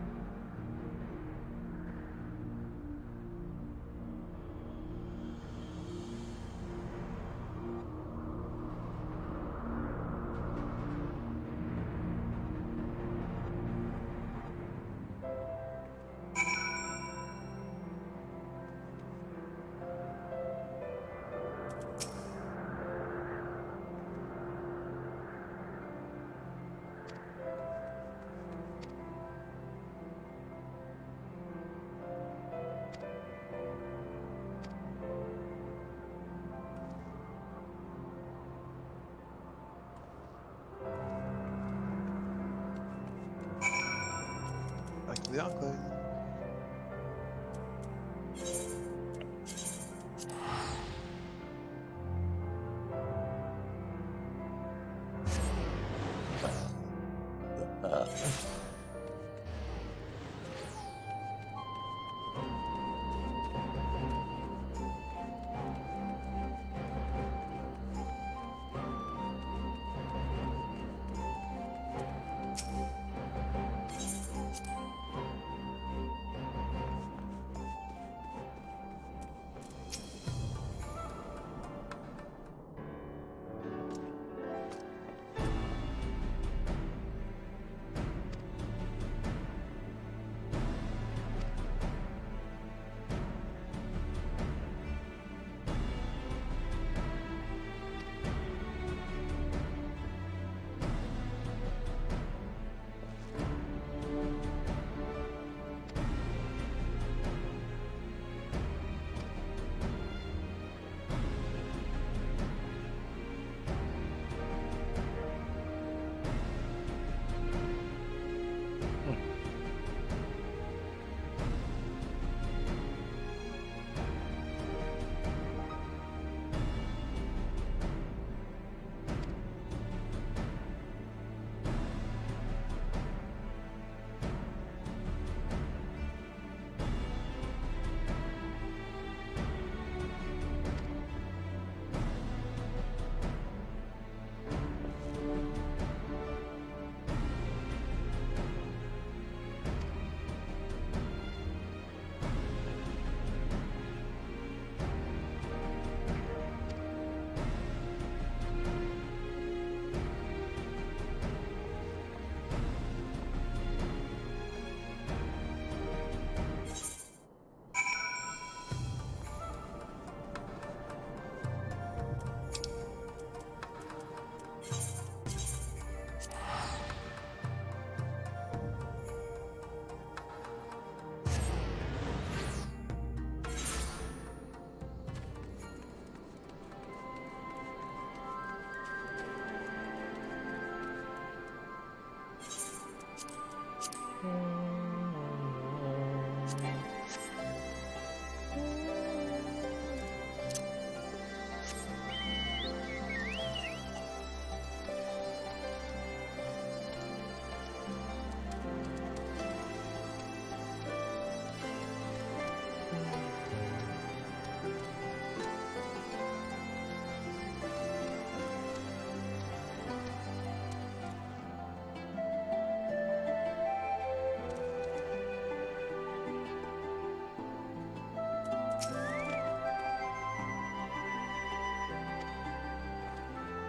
A: Back to the Enclave.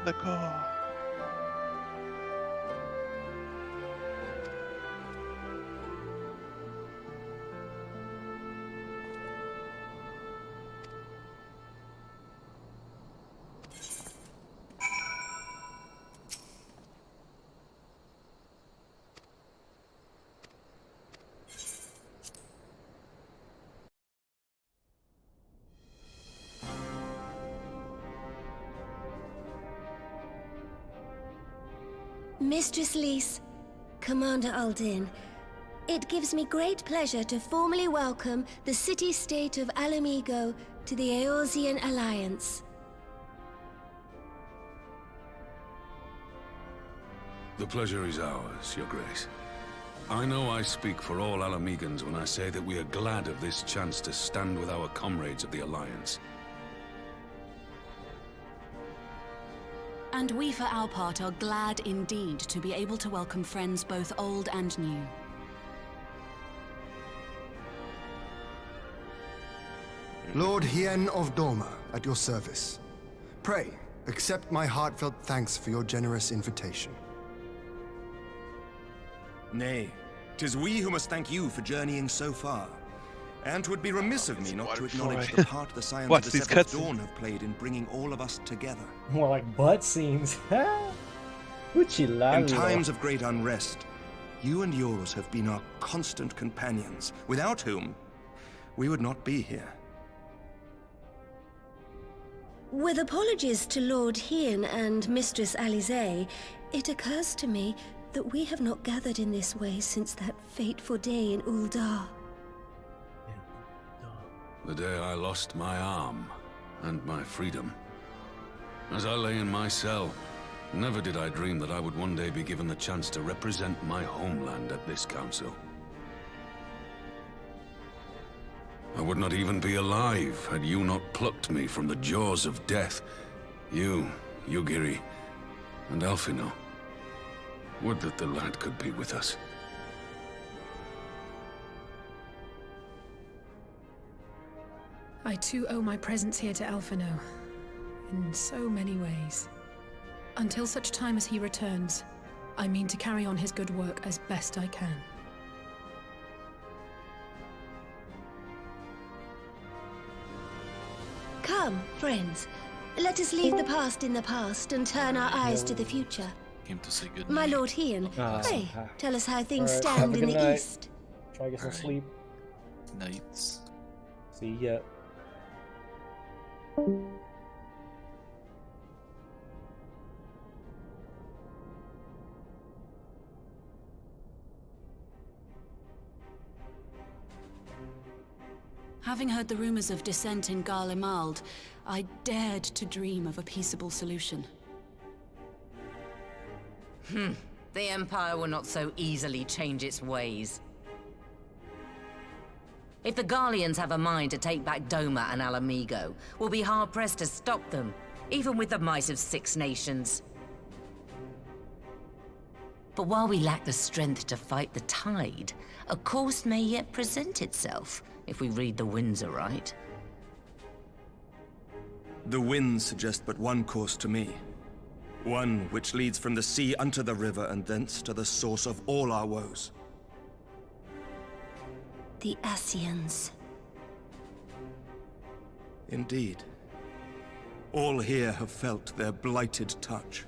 A: The call.
D: Mistress Lys, Commander Aldin, it gives me great pleasure to formally welcome the city-state of Alamigo to the Eorzean Alliance.
J: The pleasure is ours, Your Grace. I know I speak for all Alamegans when I say that we are glad of this chance to stand with our comrades of the Alliance.
K: And we for our part are glad indeed to be able to welcome friends both old and new.
E: Lord Hien of Doma, at your service. Pray, accept my heartfelt thanks for your generous invitation.
L: Nay, 'tis we who must thank you for journeying so far. And 'twould be remiss of me not to acknowledge the part the Scions of the Seventh Dawn have played in bringing all of us together.
B: More like butt scenes.
L: In times of great unrest, you and yours have been our constant companions, without whom we would not be here.
D: With apologies to Lord Hien and Mistress Alize, it occurs to me that we have not gathered in this way since that fateful day in Uldar.
J: The day I lost my arm and my freedom. As I lay in my cell, never did I dream that I would one day be given the chance to represent my homeland at this council. I would not even be alive had you not plucked me from the jaws of death. You, Yugiri, and Alphino. Would that the lad could be with us.
F: I too owe my presence here to Alphino, in so many ways. Until such time as he returns, I mean to carry on his good work as best I can.
D: Come, friends. Let us leave the past in the past and turn our eyes to the future.
M: Came to say good
D: My
M: night.
D: Lord Hien, pray, tell us how things
B: Alright,
D: stand
B: have a
D: in
B: good
D: the
B: night.
D: east.
B: Try to get some
M: Alright.
B: sleep.
M: Nights.
B: See ya.
K: Having heard the rumors of dissent in Garlemald, I dared to dream of a peaceable solution.
G: The Empire will not so easily change its ways. If the Garleans have a mind to take back Doma and Alamigo, we'll be hard-pressed to stop them, even with the might of 6 nations. But while we lack the strength to fight the tide, a course may yet present itself, if we read the winds aright.
L: The winds suggest but one course to me. One which leads from the sea unto the river and thence to the source of all our woes.
D: The Ascians.
L: Indeed. All here have felt their blighted touch.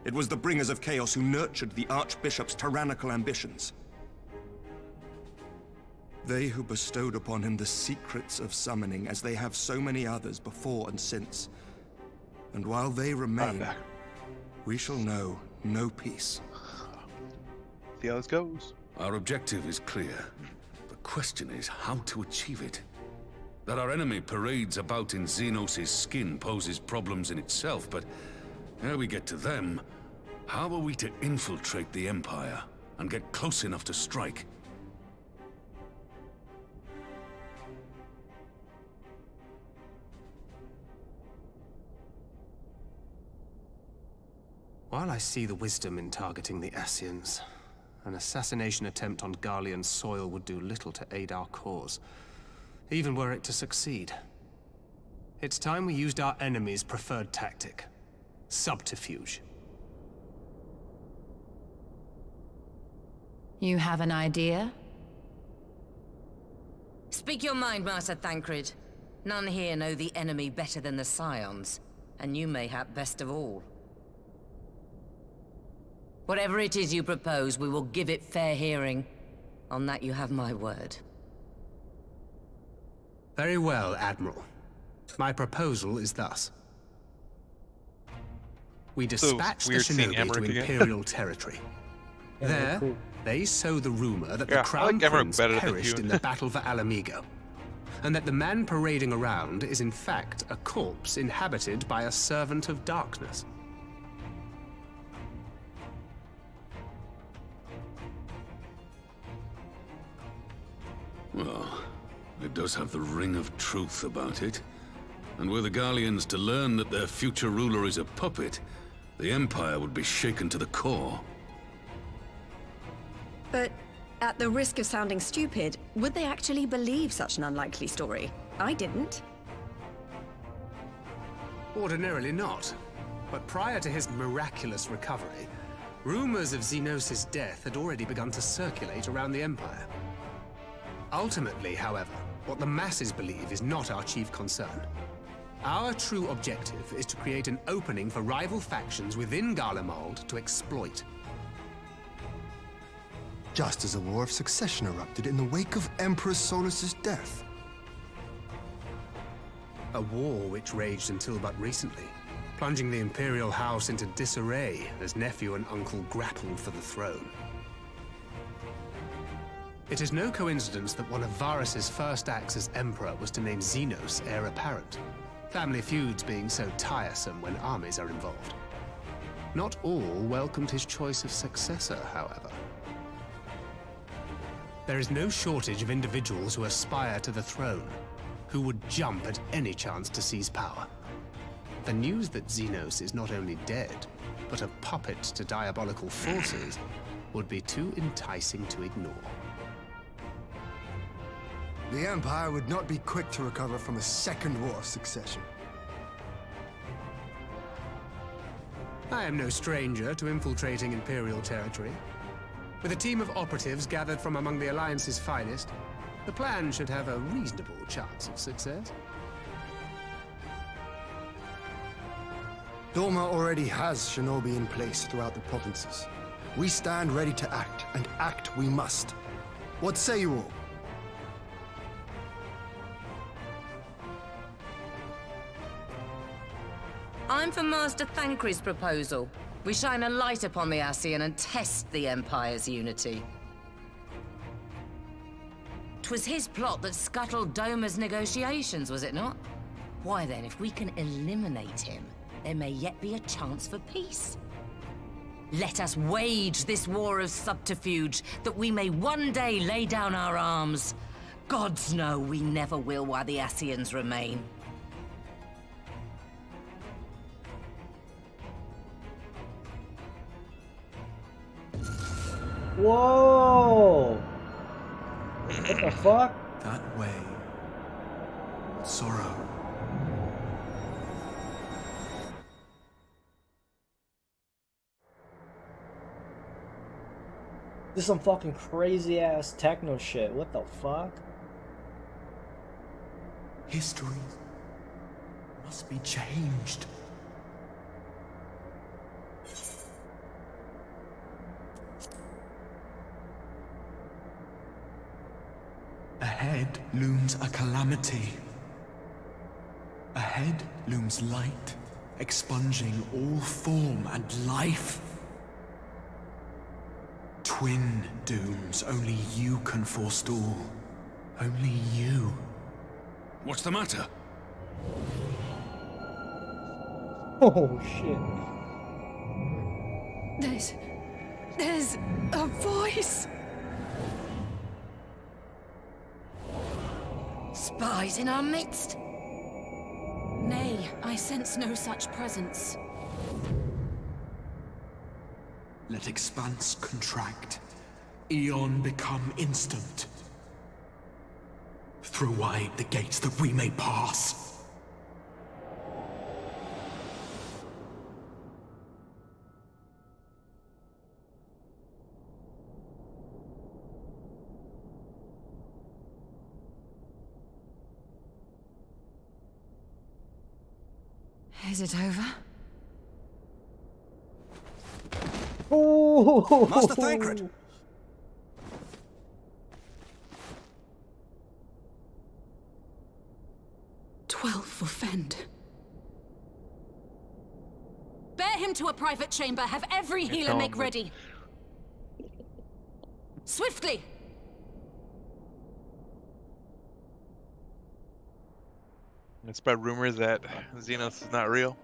L: It was the bringers of chaos who nurtured the Archbishop's tyrannical ambitions. They who bestowed upon him the secrets of summoning, as they have so many others before and since. And while they remain, we shall know no peace.
A: See how this goes.
J: Our objective is clear. The question is how to achieve it. That our enemy parades about in Xenos' skin poses problems in itself, but ere we get to them, how are we to infiltrate the Empire and get close enough to strike?
N: While I see the wisdom in targeting the Ascians, an assassination attempt on Garlean soil would do little to aid our cause, even were it to succeed. It's time we used our enemy's preferred tactic: subterfuge.
G: You have an idea? Speak your mind, Master Thancred. None here know the enemy better than the Scions, and you mayhap best of all. Whatever it is you propose, we will give it fair hearing. On that you have my word.
N: Very well, Admiral. My proposal is thus. We dispatch the
A: weird seeing
N: Shinobi
A: Emmerich
N: to
A: again.
N: Imperial territory.
B: Yeah,
N: There,
B: cool.
N: they sow the rumor that the
A: Yeah, I
N: Crown
A: like Emmerich
N: Prince
A: better than
N: perished
A: you.
N: in the battle for Alamigo, and that the man parading around is in fact a corpse inhabited by a servant of darkness.
J: Well, it does have the ring of truth about it. And were the Garleans to learn that their future ruler is a puppet, the Empire would be shaken to the core.
D: But at the risk of sounding stupid, would they actually believe such an unlikely story? I didn't.
N: Ordinarily not. But prior to his miraculous recovery, rumors of Xenos' death had already begun to circulate around the Empire. Ultimately, however, what the masses believe is not our chief concern. Our true objective is to create an opening for rival factions within Garlemald to exploit.
E: Just as a war of succession erupted in the wake of Emperor Solus's death.
N: A war which raged until but recently, plunging the Imperial House into disarray as nephew and uncle grappled for the throne. It is no coincidence that one of Varus's first acts as Emperor was to name Xenos heir apparent, family feuds being so tiresome when armies are involved. Not all welcomed his choice of successor, however. There is no shortage of individuals who aspire to the throne, who would jump at any chance to seize power. The news that Xenos is not only dead, but a puppet to diabolical forces would be too enticing to ignore.
E: The Empire would not be quick to recover from a second war of succession.
N: I am no stranger to infiltrating Imperial territory. With a team of operatives gathered from among the Alliance's finest, the plan should have a reasonable chance of success.
E: Doma already has shinobi in place throughout the provinces. We stand ready to act, and act we must. What say you all?
O: I'm for Master Thancred's proposal. We shine a light upon the Ascian and test the Empire's unity. 'Twas his plot that scuttled Doma's negotiations, was it not? Why then, if we can eliminate him, there may yet be a chance for peace. Let us wage this war of subterfuge, that we may one day lay down our arms. Gods know we never will while the Ascians remain.
B: Whoa! What the fuck?
L: That way. Sorrow.
B: This is some fucking crazy ass techno shit. What the fuck?
L: History must be changed. Ahead looms a calamity. Ahead looms light, expunging all form and life. Twin dooms only you can forestall. Only you.
J: What's the matter?
B: Oh shit.
F: There's a voice.
O: Spies in our midst?
K: Nay, I sense no such presence.
L: Let expanse contract. Eon become instant. Throw wide the gates that we may pass.
G: Is it over?
B: Oh,
L: Master Thancred!
K: 12 for Fend. Bear him to a private chamber. Have every healer make ready. Swiftly!
A: It spread rumors that Xenos is not real.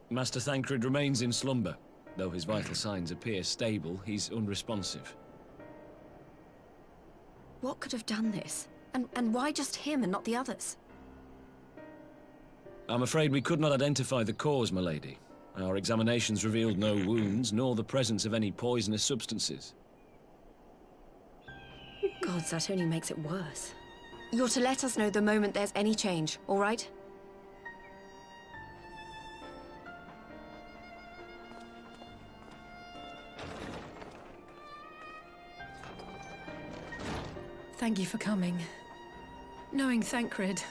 P: Master Thancred remains in slumber. Though his vital signs appear stable, he's unresponsive.
D: What could have done this? And why just him and not the others?
P: I'm afraid we could not identify the cause, my lady. Our examinations revealed no wounds, nor the presence of any poisonous substances.
D: Gods, that only makes it worse. You're to let us know the moment there's any change, all right?
F: Thank you for coming. Knowing Thancred,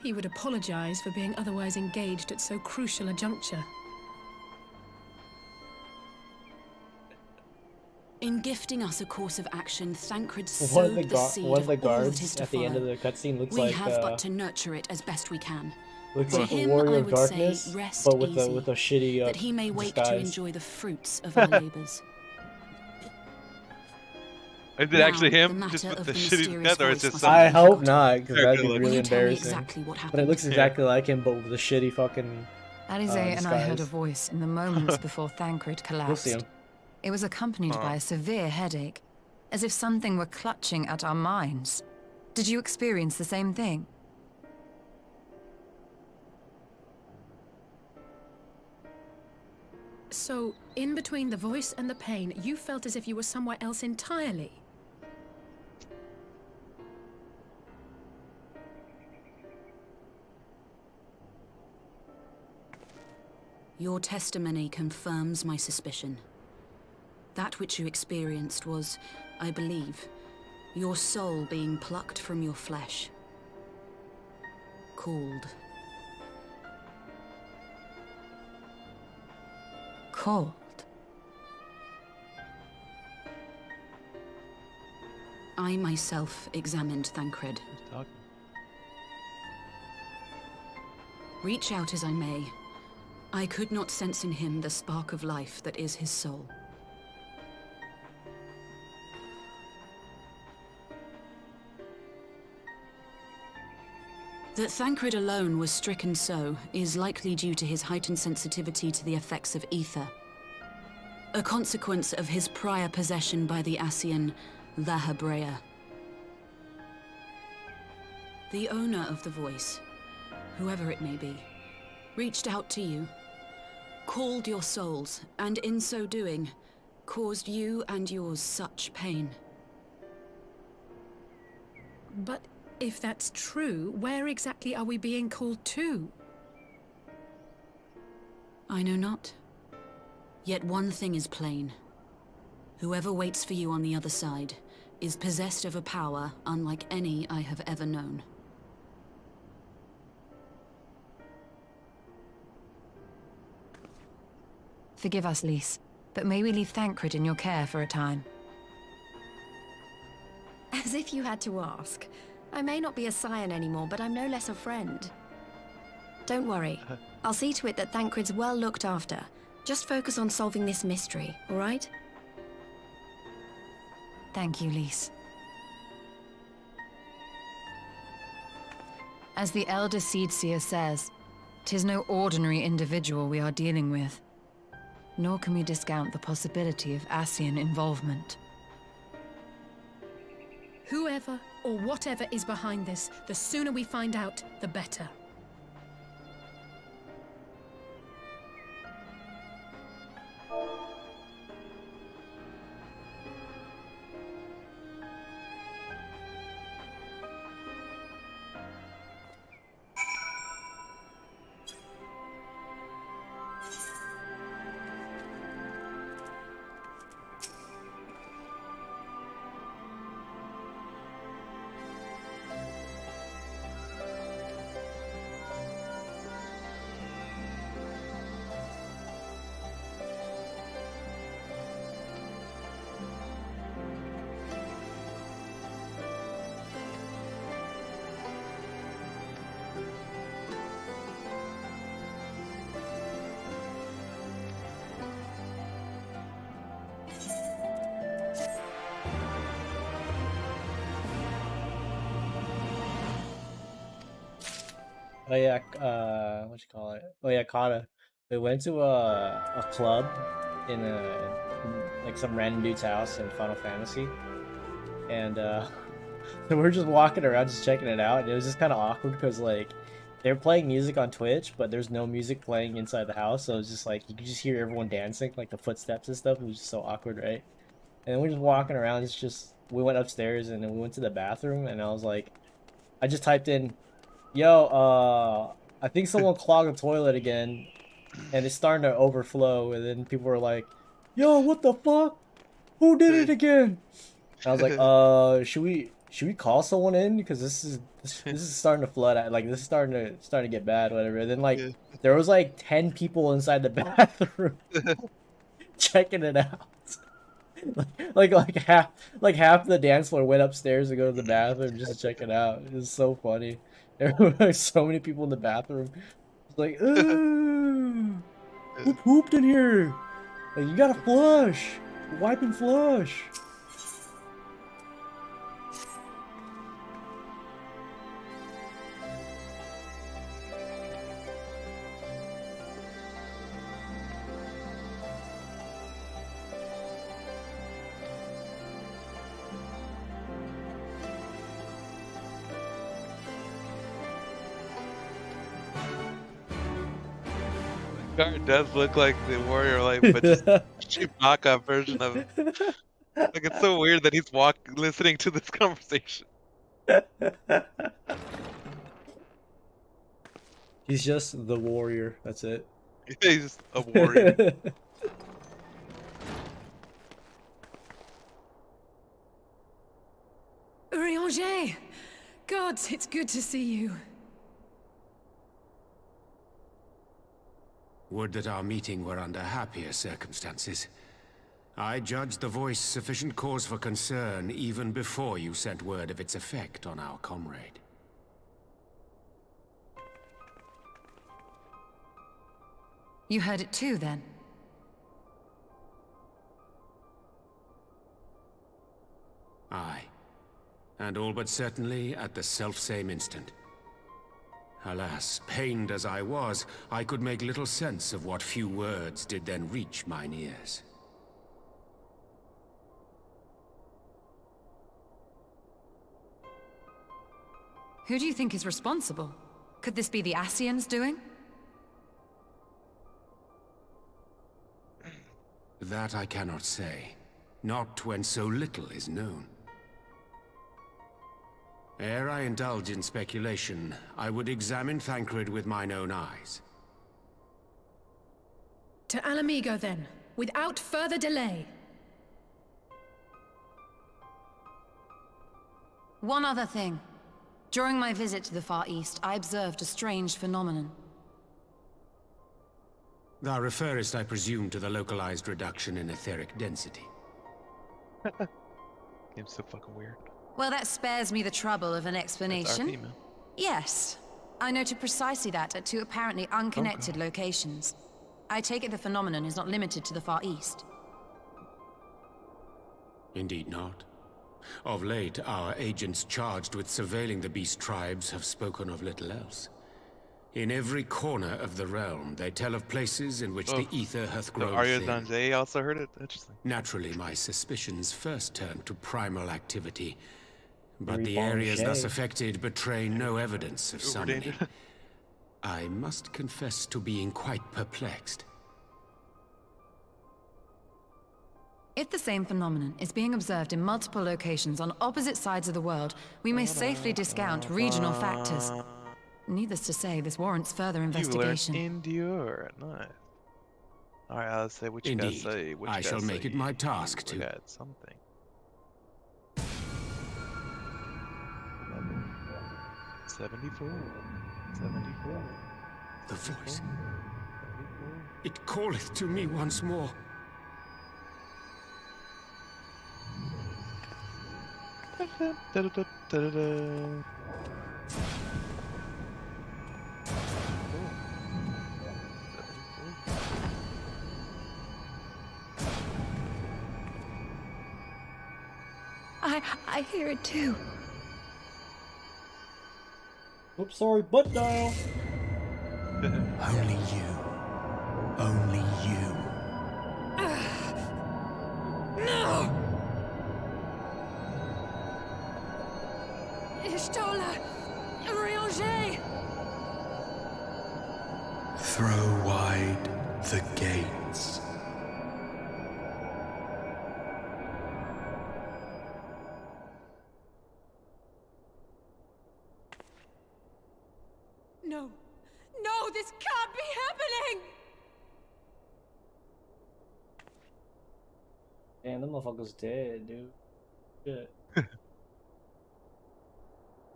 F: he would apologize for being otherwise engaged at so crucial a juncture.
K: In gifting us a course of action, Thancred
B: One of
K: sowed
B: the,
K: the seed
B: one of the
K: of all that
B: guards
K: is to
B: at the end of
K: follow.
B: the cutscene looks
K: We
B: like
K: have but to nurture it as best we can.
B: looks
K: To
B: like a
K: him,
B: warrior
K: I
B: of
K: would
B: darkness,
K: say, rest
B: but with
K: easy,
B: a shitty
K: that he may wake to
B: disguise.
K: enjoy the fruits of our labors.
A: Is it actually him, just with the shitty death, or is it some?
B: I hope not, because that'd be
A: Will
B: really
K: you tell me
B: embarrassing.
K: exactly what
B: But it
K: happened?
B: looks exactly like him, but with a shitty fucking
G: Alize and I heard a
B: disguise.
G: voice in the moments before Thancred collapsed.
B: see him.
G: It was accompanied by a severe headache, as if something were clutching at our minds. Did you experience the same thing?
F: So, in between the voice and the pain, you felt as if you were somewhere else entirely.
K: Your testimony confirms my suspicion. That which you experienced was, I believe, your soul being plucked from your flesh. Called.
G: Called?
K: I myself examined Thancred. Reach out as I may, I could not sense in him the spark of life that is his soul. That Thancred alone was stricken so is likely due to his heightened sensitivity to the effects of ether, a consequence of his prior possession by the Ascian Lahabrea. The owner of the voice, whoever it may be, reached out to you, called your souls, and in so doing, caused you and yours such pain.
F: But if that's true, where exactly are we being called to?
K: I know not. Yet one thing is plain. Whoever waits for you on the other side is possessed of a power unlike any I have ever known.
G: Forgive us, Lys, but may we leave Thancred in your care for a time?
D: As if you had to ask. I may not be a scion anymore, but I'm no less a friend. Don't worry. I'll see to it that Thancred's well looked after. Just focus on solving this mystery, all right?
G: Thank you, Lys. As the Elder Seedseer says, 'tis no ordinary individual we are dealing with. Nor can we discount the possibility of Ascian involvement.
F: Whoever or whatever is behind this, the sooner we find out, the better.
B: Oh yeah, what you call it? Oh yeah, Kata. They went to a club in like some random dude's house in Final Fantasy, and so we're just walking around just checking it out, and it was just kind of awkward because like they're playing music on Twitch, but there's no music playing inside the house, so it's just like you could just hear everyone dancing, like the footsteps and stuff. It was just so awkward, right? And then we're just walking around. It's just we went upstairs and then we went to the bathroom, and I was like, I just typed in, "Yo, I think someone clogged the toilet again, and it's starting to overflow." And then people were like, "Yo, what the fuck? Who did it again?" And I was like, should we call someone in, because this is starting to flood out. Like this is starting to get bad, whatever." And then like there was like 10 people inside the bathroom checking it out. like half the dance floor went upstairs to go to the bathroom just to check it out. It was so funny. There were like so many people in the bathroom. It's like, ooh, who pooped in here? Like, you gotta flush. Wipe and flush.
A: Guard does look like the warrior, like, but just Chewbacca version of it. Like, it's so weird that he's listening to this conversation.
B: He's just the warrior. That's it.
A: He's a warrior.
F: Rimjobworld! God, it's good to see you.
I: Would that our meeting were under happier circumstances. I judged the voice sufficient cause for concern even before you sent word of its effect on our comrade.
G: You heard it too, then?
I: Aye. And all but certainly at the selfsame instant. Alas, pained as I was, I could make little sense of what few words did then reach mine ears.
G: Who do you think is responsible? Could this be the Ascians doing?
I: That I cannot say. Not when so little is known. Ere I indulge in speculation, I would examine Thancred with mine own eyes.
F: To Alamigo, then, without further delay.
G: One other thing. During my visit to the Far East, I observed a strange phenomenon.
I: Thou referrest, I presume, to the localized reduction in etheric density.
A: Game's so fucking weird.
G: Well, that spares me the trouble of an explanation.
A: RP, man.
G: Yes. I noted precisely that at two apparently unconnected locations. I take it the phenomenon is not limited to the Far East.
I: Indeed not. Of late, our agents charged with surveilling the beast tribes have spoken of little else. In every corner of the realm, they tell of places in which the ether hath grown
A: Arya
I: thin.
A: Danjay also heard it? Interesting.
I: Naturally, my suspicions first turned to primal activity, but the
B: Reborn
I: areas thus
B: Shay.
I: affected betray no evidence of
A: Uber
I: summoning.
A: danger.
I: I must confess to being quite perplexed.
G: If the same phenomenon is being observed in multiple locations on opposite sides of the world, we may safely discount regional factors. Needless to say, this warrants further investigation.
A: You learn endure. Nice. Alright, let's say what you
I: Indeed.
A: guys say. What you
I: I shall
A: guys
I: make
A: say.
I: it my task
A: We
I: to.
A: got something. 74. 74.
I: The voice. It calleth to me once more.
A: Da-da-da-da-da-da.
G: I hear it too.
B: Oops, sorry, butt dial.
L: Only you. Only you.
B: Damn, the motherfucker's dead, dude. Shit.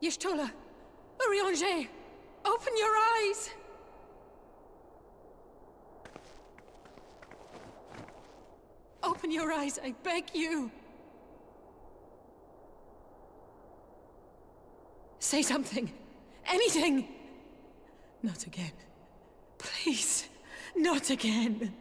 F: Y'shtola! Urianger! Open your eyes! Open your eyes, I beg you! Say something! Anything! Not again. Please, not again.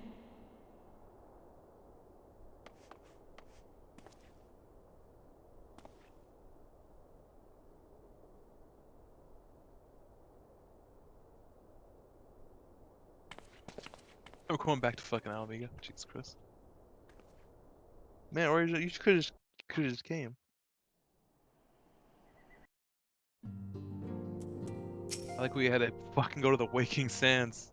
A: I'm going back to fucking Alvega. Jesus Christ. Man, or you could have just came. I like we had to fucking go to the Waking Sands.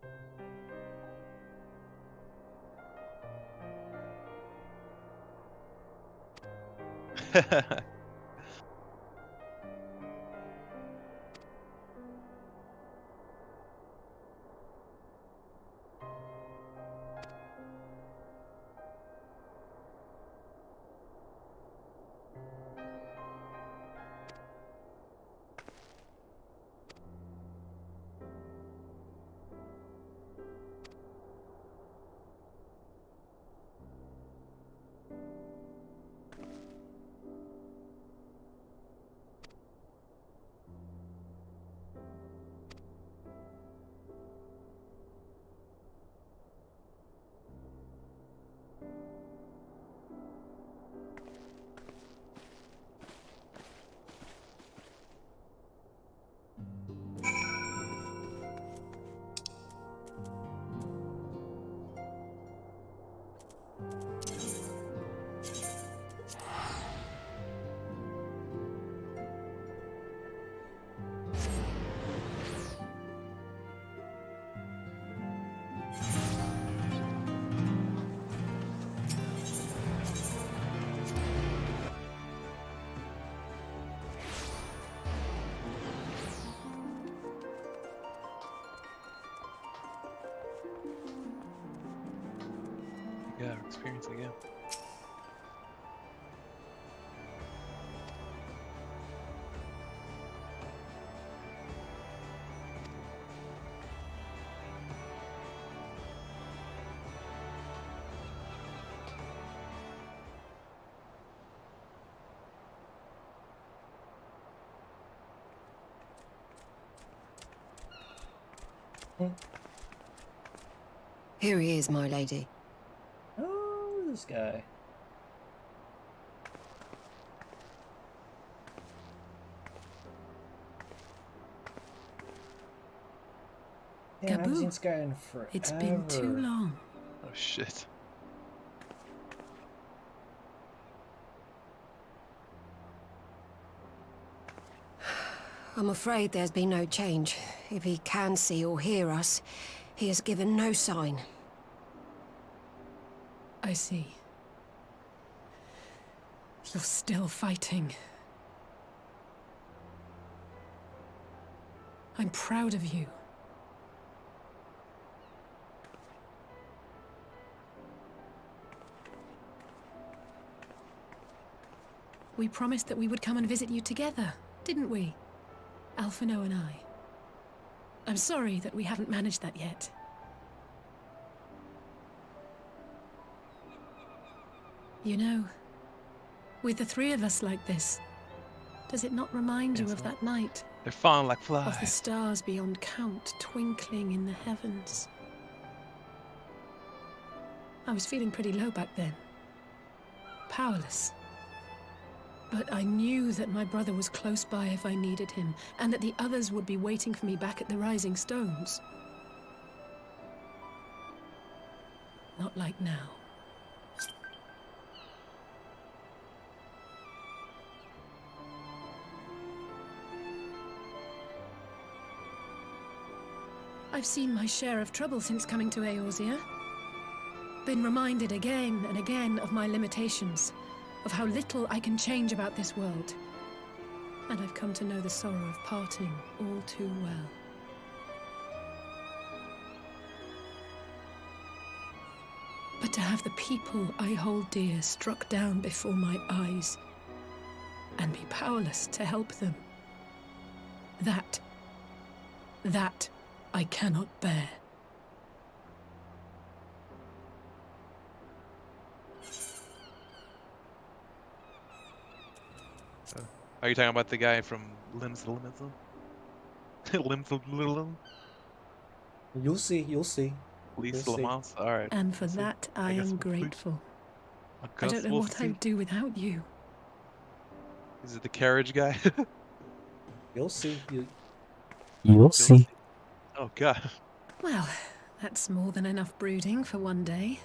A: Yeah, experience again.
H: Here he is, my lady.
B: Oh, this guy. Damn, I haven't seen this guy in forever.
F: It's been too long.
A: Oh shit.
H: I'm afraid there's been no change. If he can see or hear us, he has given no sign.
F: I see. You're still fighting. I'm proud of you. We promised that we would come and visit you together, didn't we? Alphino and I. I'm sorry that we haven't managed that yet. You know, with the three of us like this, does it not remind you of that night?
A: They're falling like flies.
F: Of the stars beyond count twinkling in the heavens. I was feeling pretty low back then. Powerless. But I knew that my brother was close by if I needed him, and that the others would be waiting for me back at the Rising Stones. Not like now. I've seen my share of trouble since coming to Eorzea. Been reminded again and again of my limitations, of how little I can change about this world. And I've come to know the sorrow of parting all too well. But to have the people I hold dear struck down before my eyes and be powerless to help them, that I cannot bear.
A: Are you talking about the guy from Limbs Limbs
B: You'll see, you'll see.
A: Lisa Lamont? Alright.
F: And for that, I am grateful. I don't know what I'd do without you.
A: Is it the carriage guy?
B: You'll see.
A: You'll see. Oh god.
F: Well, that's more than enough brooding for one day.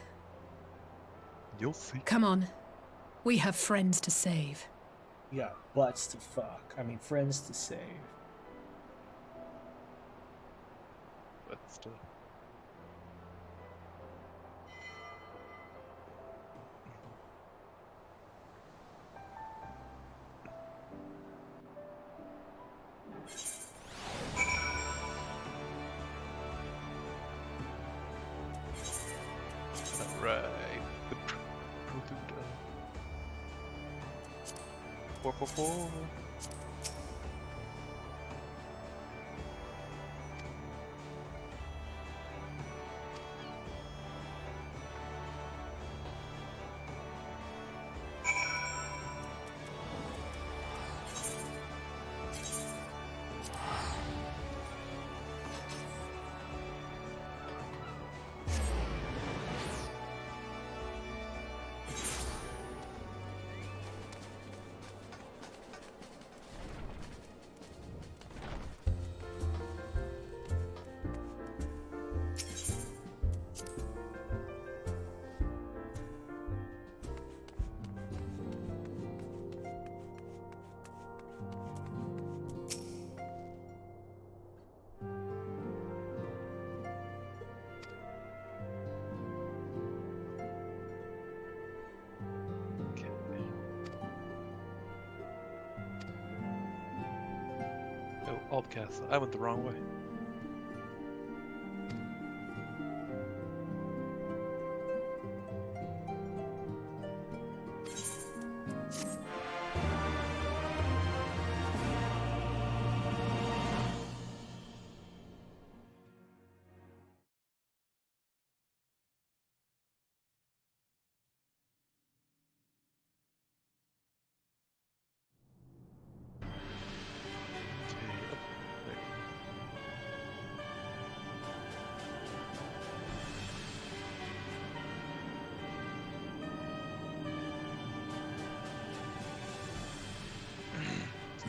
A: You'll see.
F: Come on. We have friends to save.
B: You got butts to fuck. I mean, friends to save.
A: But still. Alright. 444. Oh, Alt Castle. I went the wrong way.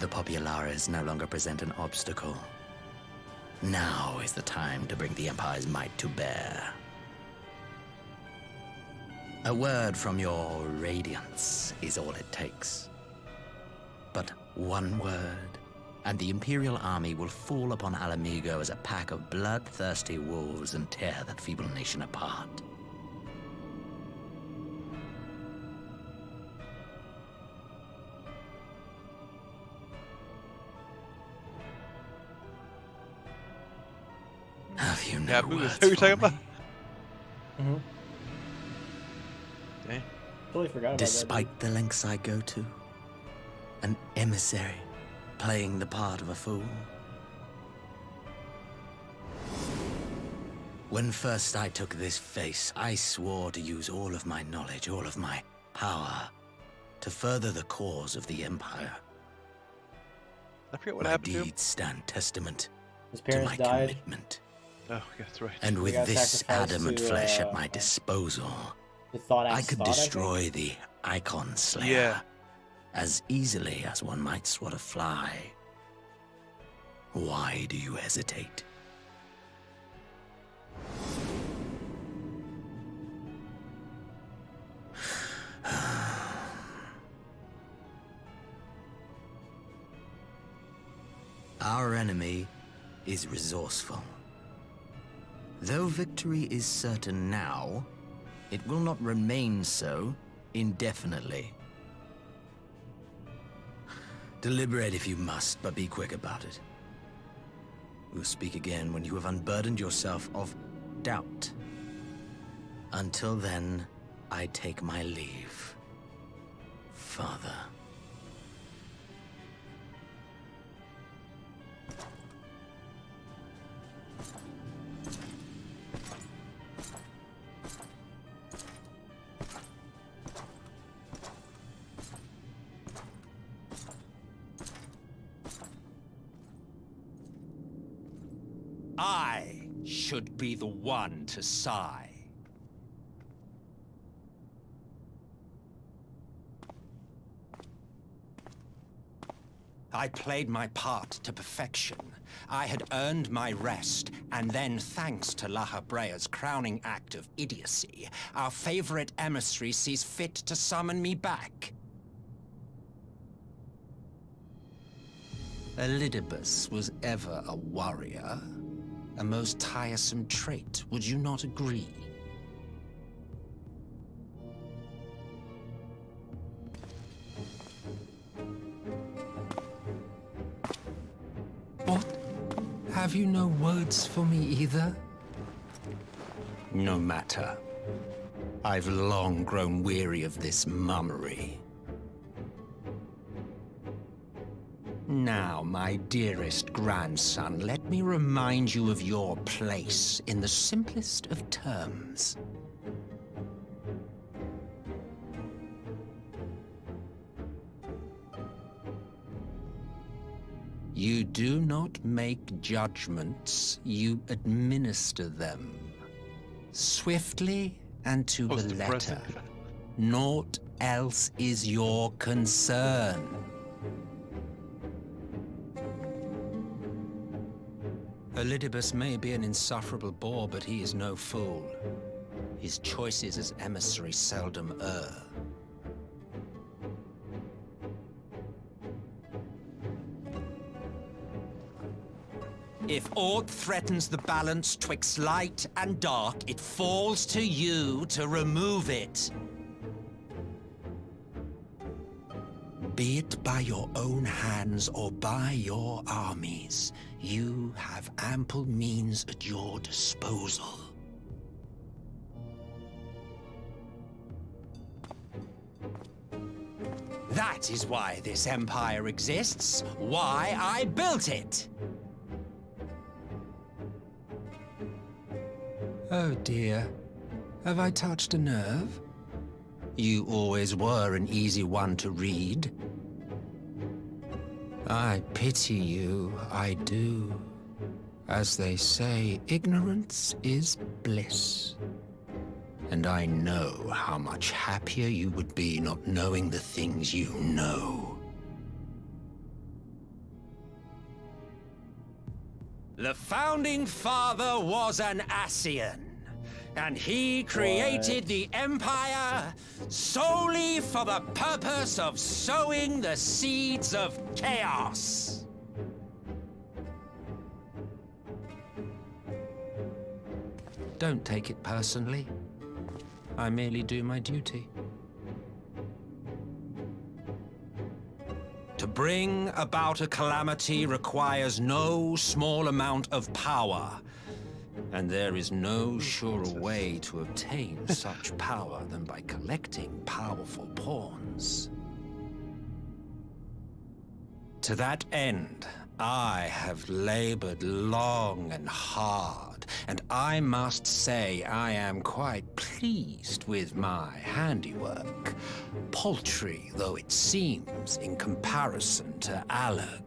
Q: The Populares no longer present an obstacle. Now is the time to bring the Empire's might to bear. A word from your Radiance is all it takes. But one word, and the Imperial army will fall upon Alamigo as a pack of bloodthirsty wolves and tear that feeble nation apart. Have you no words
A: who are you talking about?
B: Mm-hmm.
A: Okay.
B: Totally forgot about
Q: Despite the lengths I go to, an emissary playing the part of a fool. When first I took this face, I swore to use all of my knowledge, all of my power, to further the cause of the Empire.
A: I forget what
Q: my
A: happened to him.
Q: deeds stand testament
B: His
Q: to
B: parents
Q: my
B: died.
Q: commitment.
A: Oh, that's right.
Q: And with
B: got
Q: this
B: sacrificed
Q: adamant
B: to,
Q: flesh at my disposal, I could destroy the Icon Slayer as easily as one might swat a fly. Why do you hesitate? Our enemy is resourceful. Though victory is certain now, it will not remain so indefinitely. Deliberate if you must, but be quick about it. We'll speak again when you have unburdened yourself of doubt. Until then, I take my leave, Father.
R: I should be the one to sigh. I played my part to perfection. I had earned my rest, and then, thanks to La Habrea's crowning act of idiocy, our favorite emissary sees fit to summon me back. Elidibus was ever a warrior. A most tiresome trait, would you not agree? What? Have you no words for me either? No matter. I've long grown weary of this mummery. Now, my dearest grandson, let me remind you of your place in the simplest of terms. You do not make judgments, you administer them. Swiftly and to the letter. Naught else is your concern. Elidibus may be an insufferable bore, but he is no fool. His choices as emissary seldom err. If aught threatens the balance twixt light and dark, it falls to you to remove it. Be it by your own hands or by your armies, you have ample means at your disposal. That is why this empire exists, why I built it. Oh dear, have I touched a nerve? You always were an easy one to read. I pity you, I do. As they say, ignorance is bliss. And I know how much happier you would be not knowing the things you know. The Founding Father was an Ascian. And he created the Empire solely for the purpose of sowing the seeds of chaos. Don't take it personally. I merely do my duty. To bring about a calamity requires no small amount of power. And there is no surer way to obtain such power than by collecting powerful pawns. To that end, I have labored long and hard, and I must say I am quite pleased with my handiwork, paltry though it seems in comparison to Alag.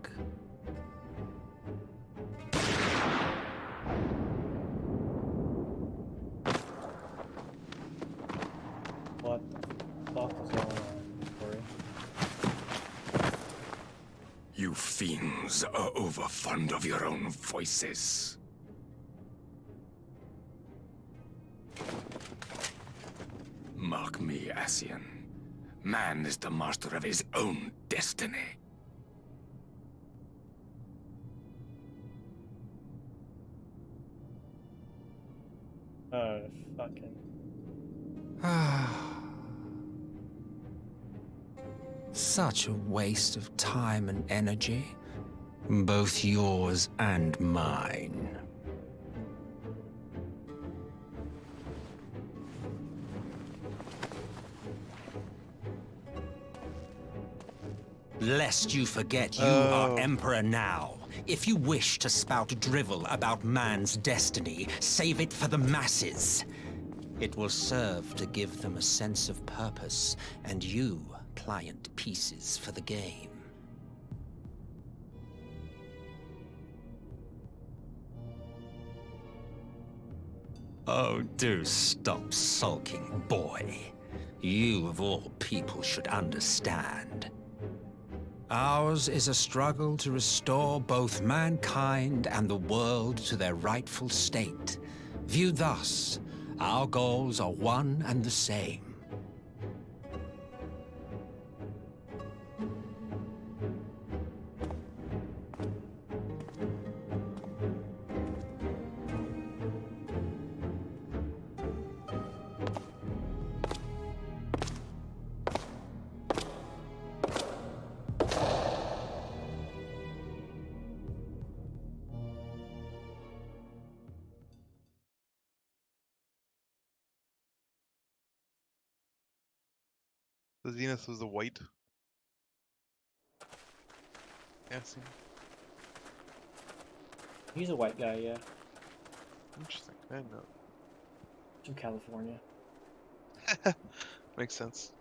B: What the fuck is going on, Corey?
J: You fiends are overfond of your own voices. Mark me, Ascian. Man is the master of his own destiny.
B: Oh, fucking...
R: Such a waste of time and energy, both yours and mine. Lest you forget, you are Emperor now. If you wish to spout drivel about man's destiny, save it for the masses. It will serve to give them a sense of purpose, and you, pliant pieces for the game. Oh, do stop sulking, boy. You, of all people, should understand. Ours is a struggle to restore both mankind and the world to their rightful state. Viewed thus, our goals are one and the same.
A: The Zenith was the white. Yeah, see.
B: He's a white guy, yeah.
A: Interesting. I didn't know.
B: From California.
A: Makes sense.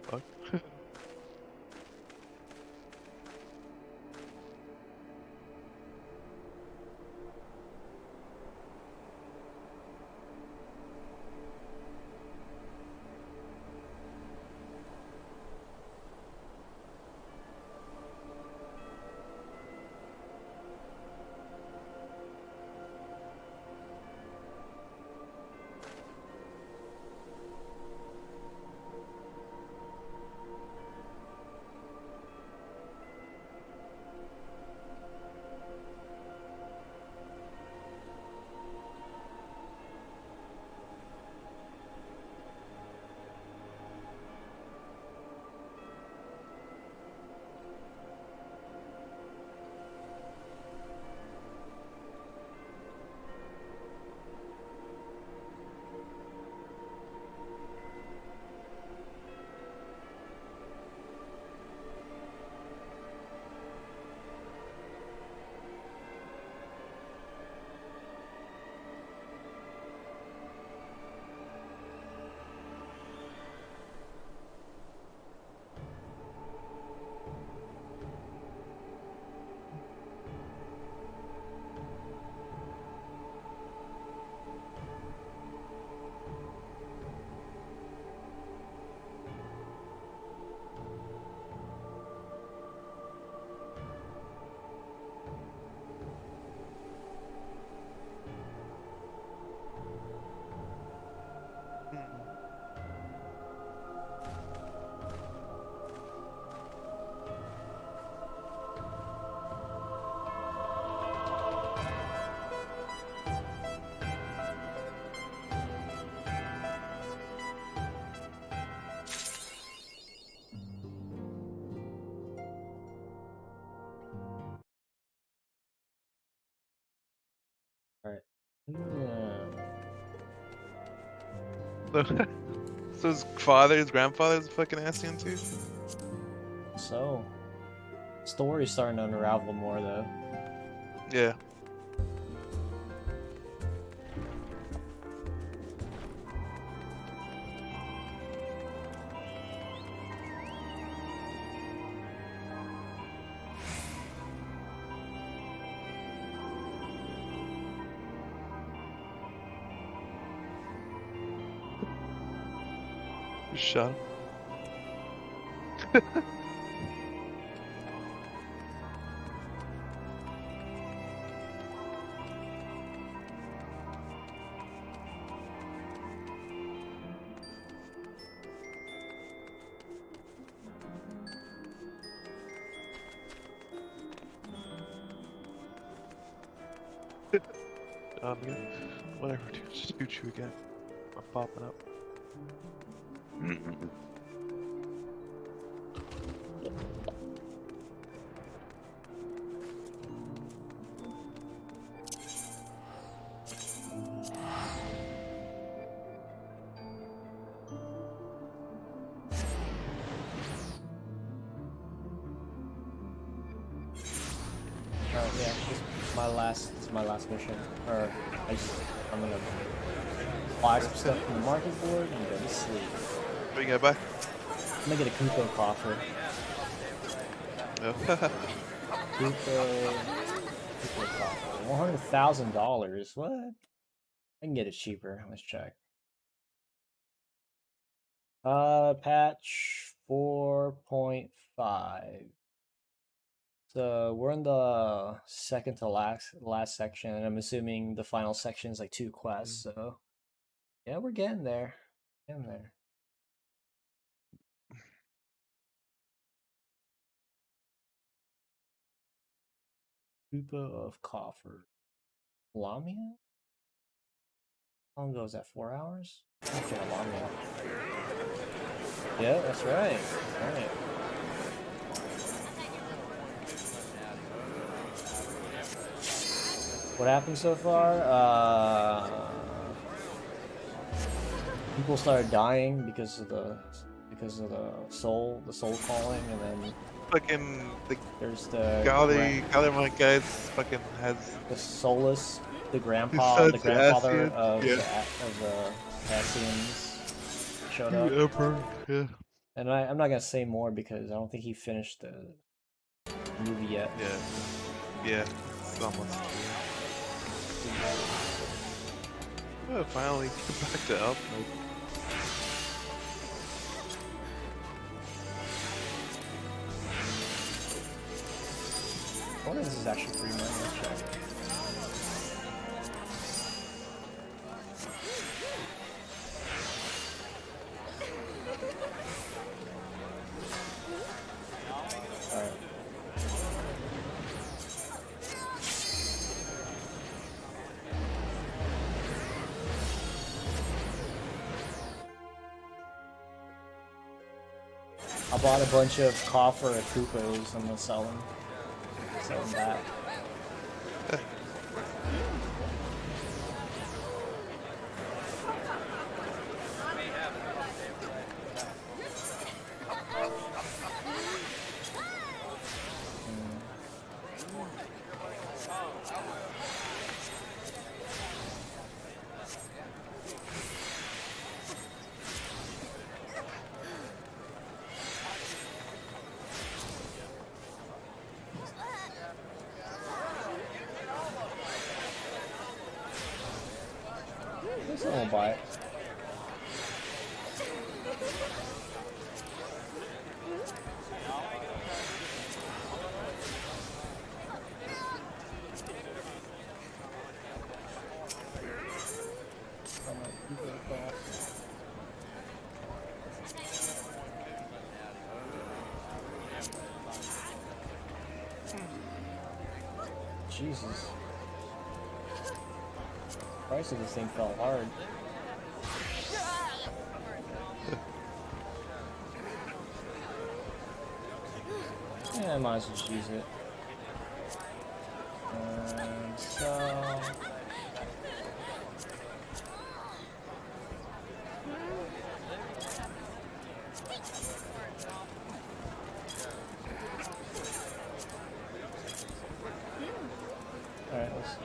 A: Fuck.
B: Alright.
A: So his father, his grandfather's a fucking Ascian too?
B: So, story's starting to unravel more though.
A: Yeah. Shut up. Yeah. Whatever, dude. Shoot you again. I'm popping up.
B: Yeah, this is my last mission. Or I'm gonna buy some stuff from the market board and go to sleep.
A: What you gonna buy?
B: I'm gonna get a Kupo coffer. Kupo coffer. $100,000. What? I can get it cheaper. Let's check. Patch 4.5. So we're in the second to last section, and I'm assuming the final section is like 2 quests. So yeah, we're getting there. Getting there. Kupo of Coffer. Lamia? How long ago was that? 4 hours? Okay, Lamia. Yeah, that's right. All right. What happened so far? People started dying because of the soul calling, and then
A: fucking
B: there's the
A: Galliman guys fucking has
B: the soulless, the grandfather
A: Asian,
B: of
A: yeah.
B: the Asians showed up.
A: Yeah.
B: And I'm not gonna say more because I don't think he finished the movie yet.
A: Yeah. It's almost. Oh, finally get back to elf mode.
B: I wonder if this is actually free money. Let's check. Alright. I bought a bunch of coffer at Kupos. I'm gonna sell them. Sell them back. I won't buy it. Jesus. Price of this thing fell hard. Yeah, I might as well just use it. And so... Alright, let's see.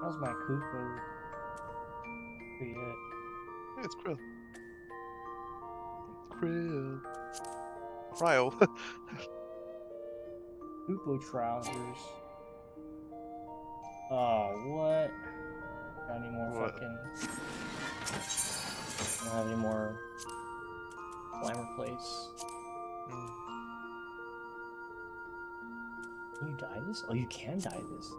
B: How's my Kupo? Pretty good.
A: Hey, it's Krill. Krill. Cryo.
B: Kupo trousers. Oh, what? Got any more fucking... Don't have any more glamour plates. Can you dye this? Oh, you can dye this.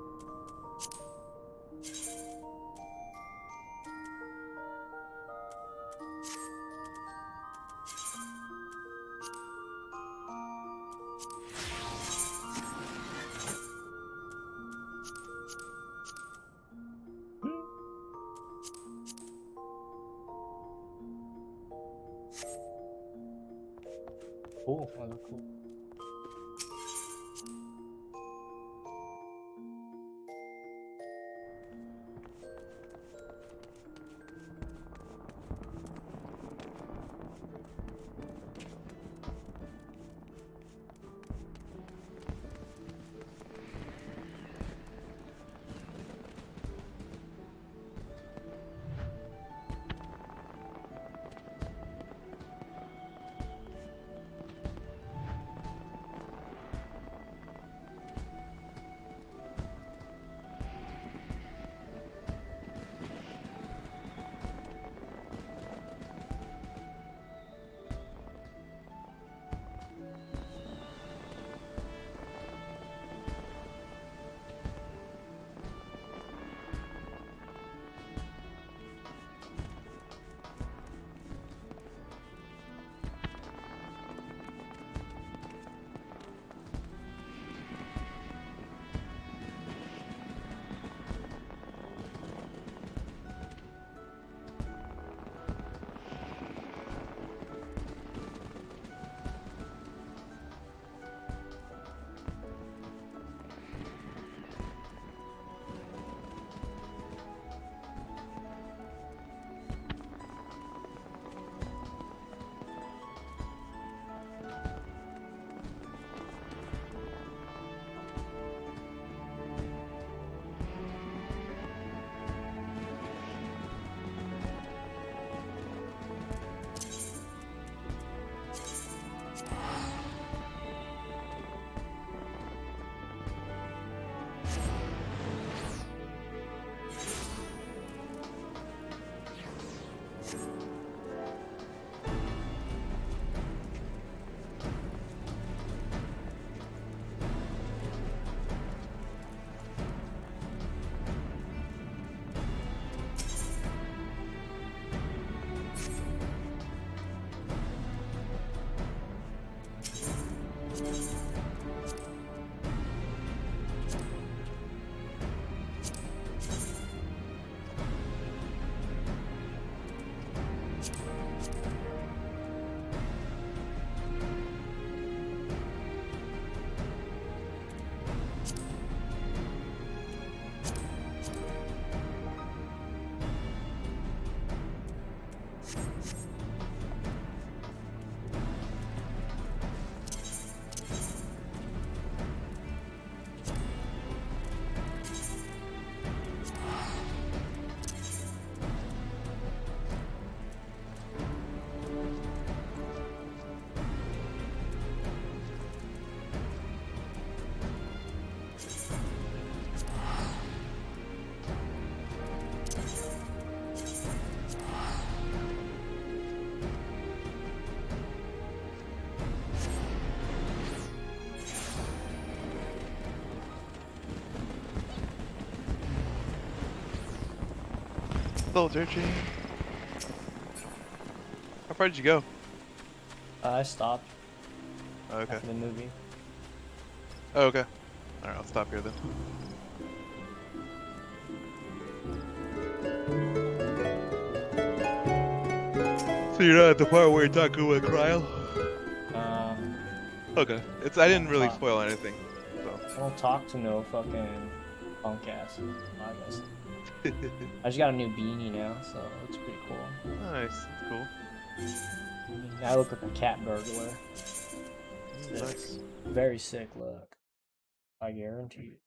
B: Cool, I look cool.
A: Soldier Jean. How far did you go?
B: I stopped.
A: Oh, okay.
B: After the movie.
A: Oh, okay. Alright, I'll stop here then. So you're not at the part where you're talking with Cryo? Okay. I didn't really spoil anything. So.
B: I don't talk to no fucking punk ass. I guess. I just got a new beanie now, so it looks pretty cool.
A: Nice. That's cool.
B: Now I look like a cat burglar.
A: Nice.
B: Very sick look. I guarantee it.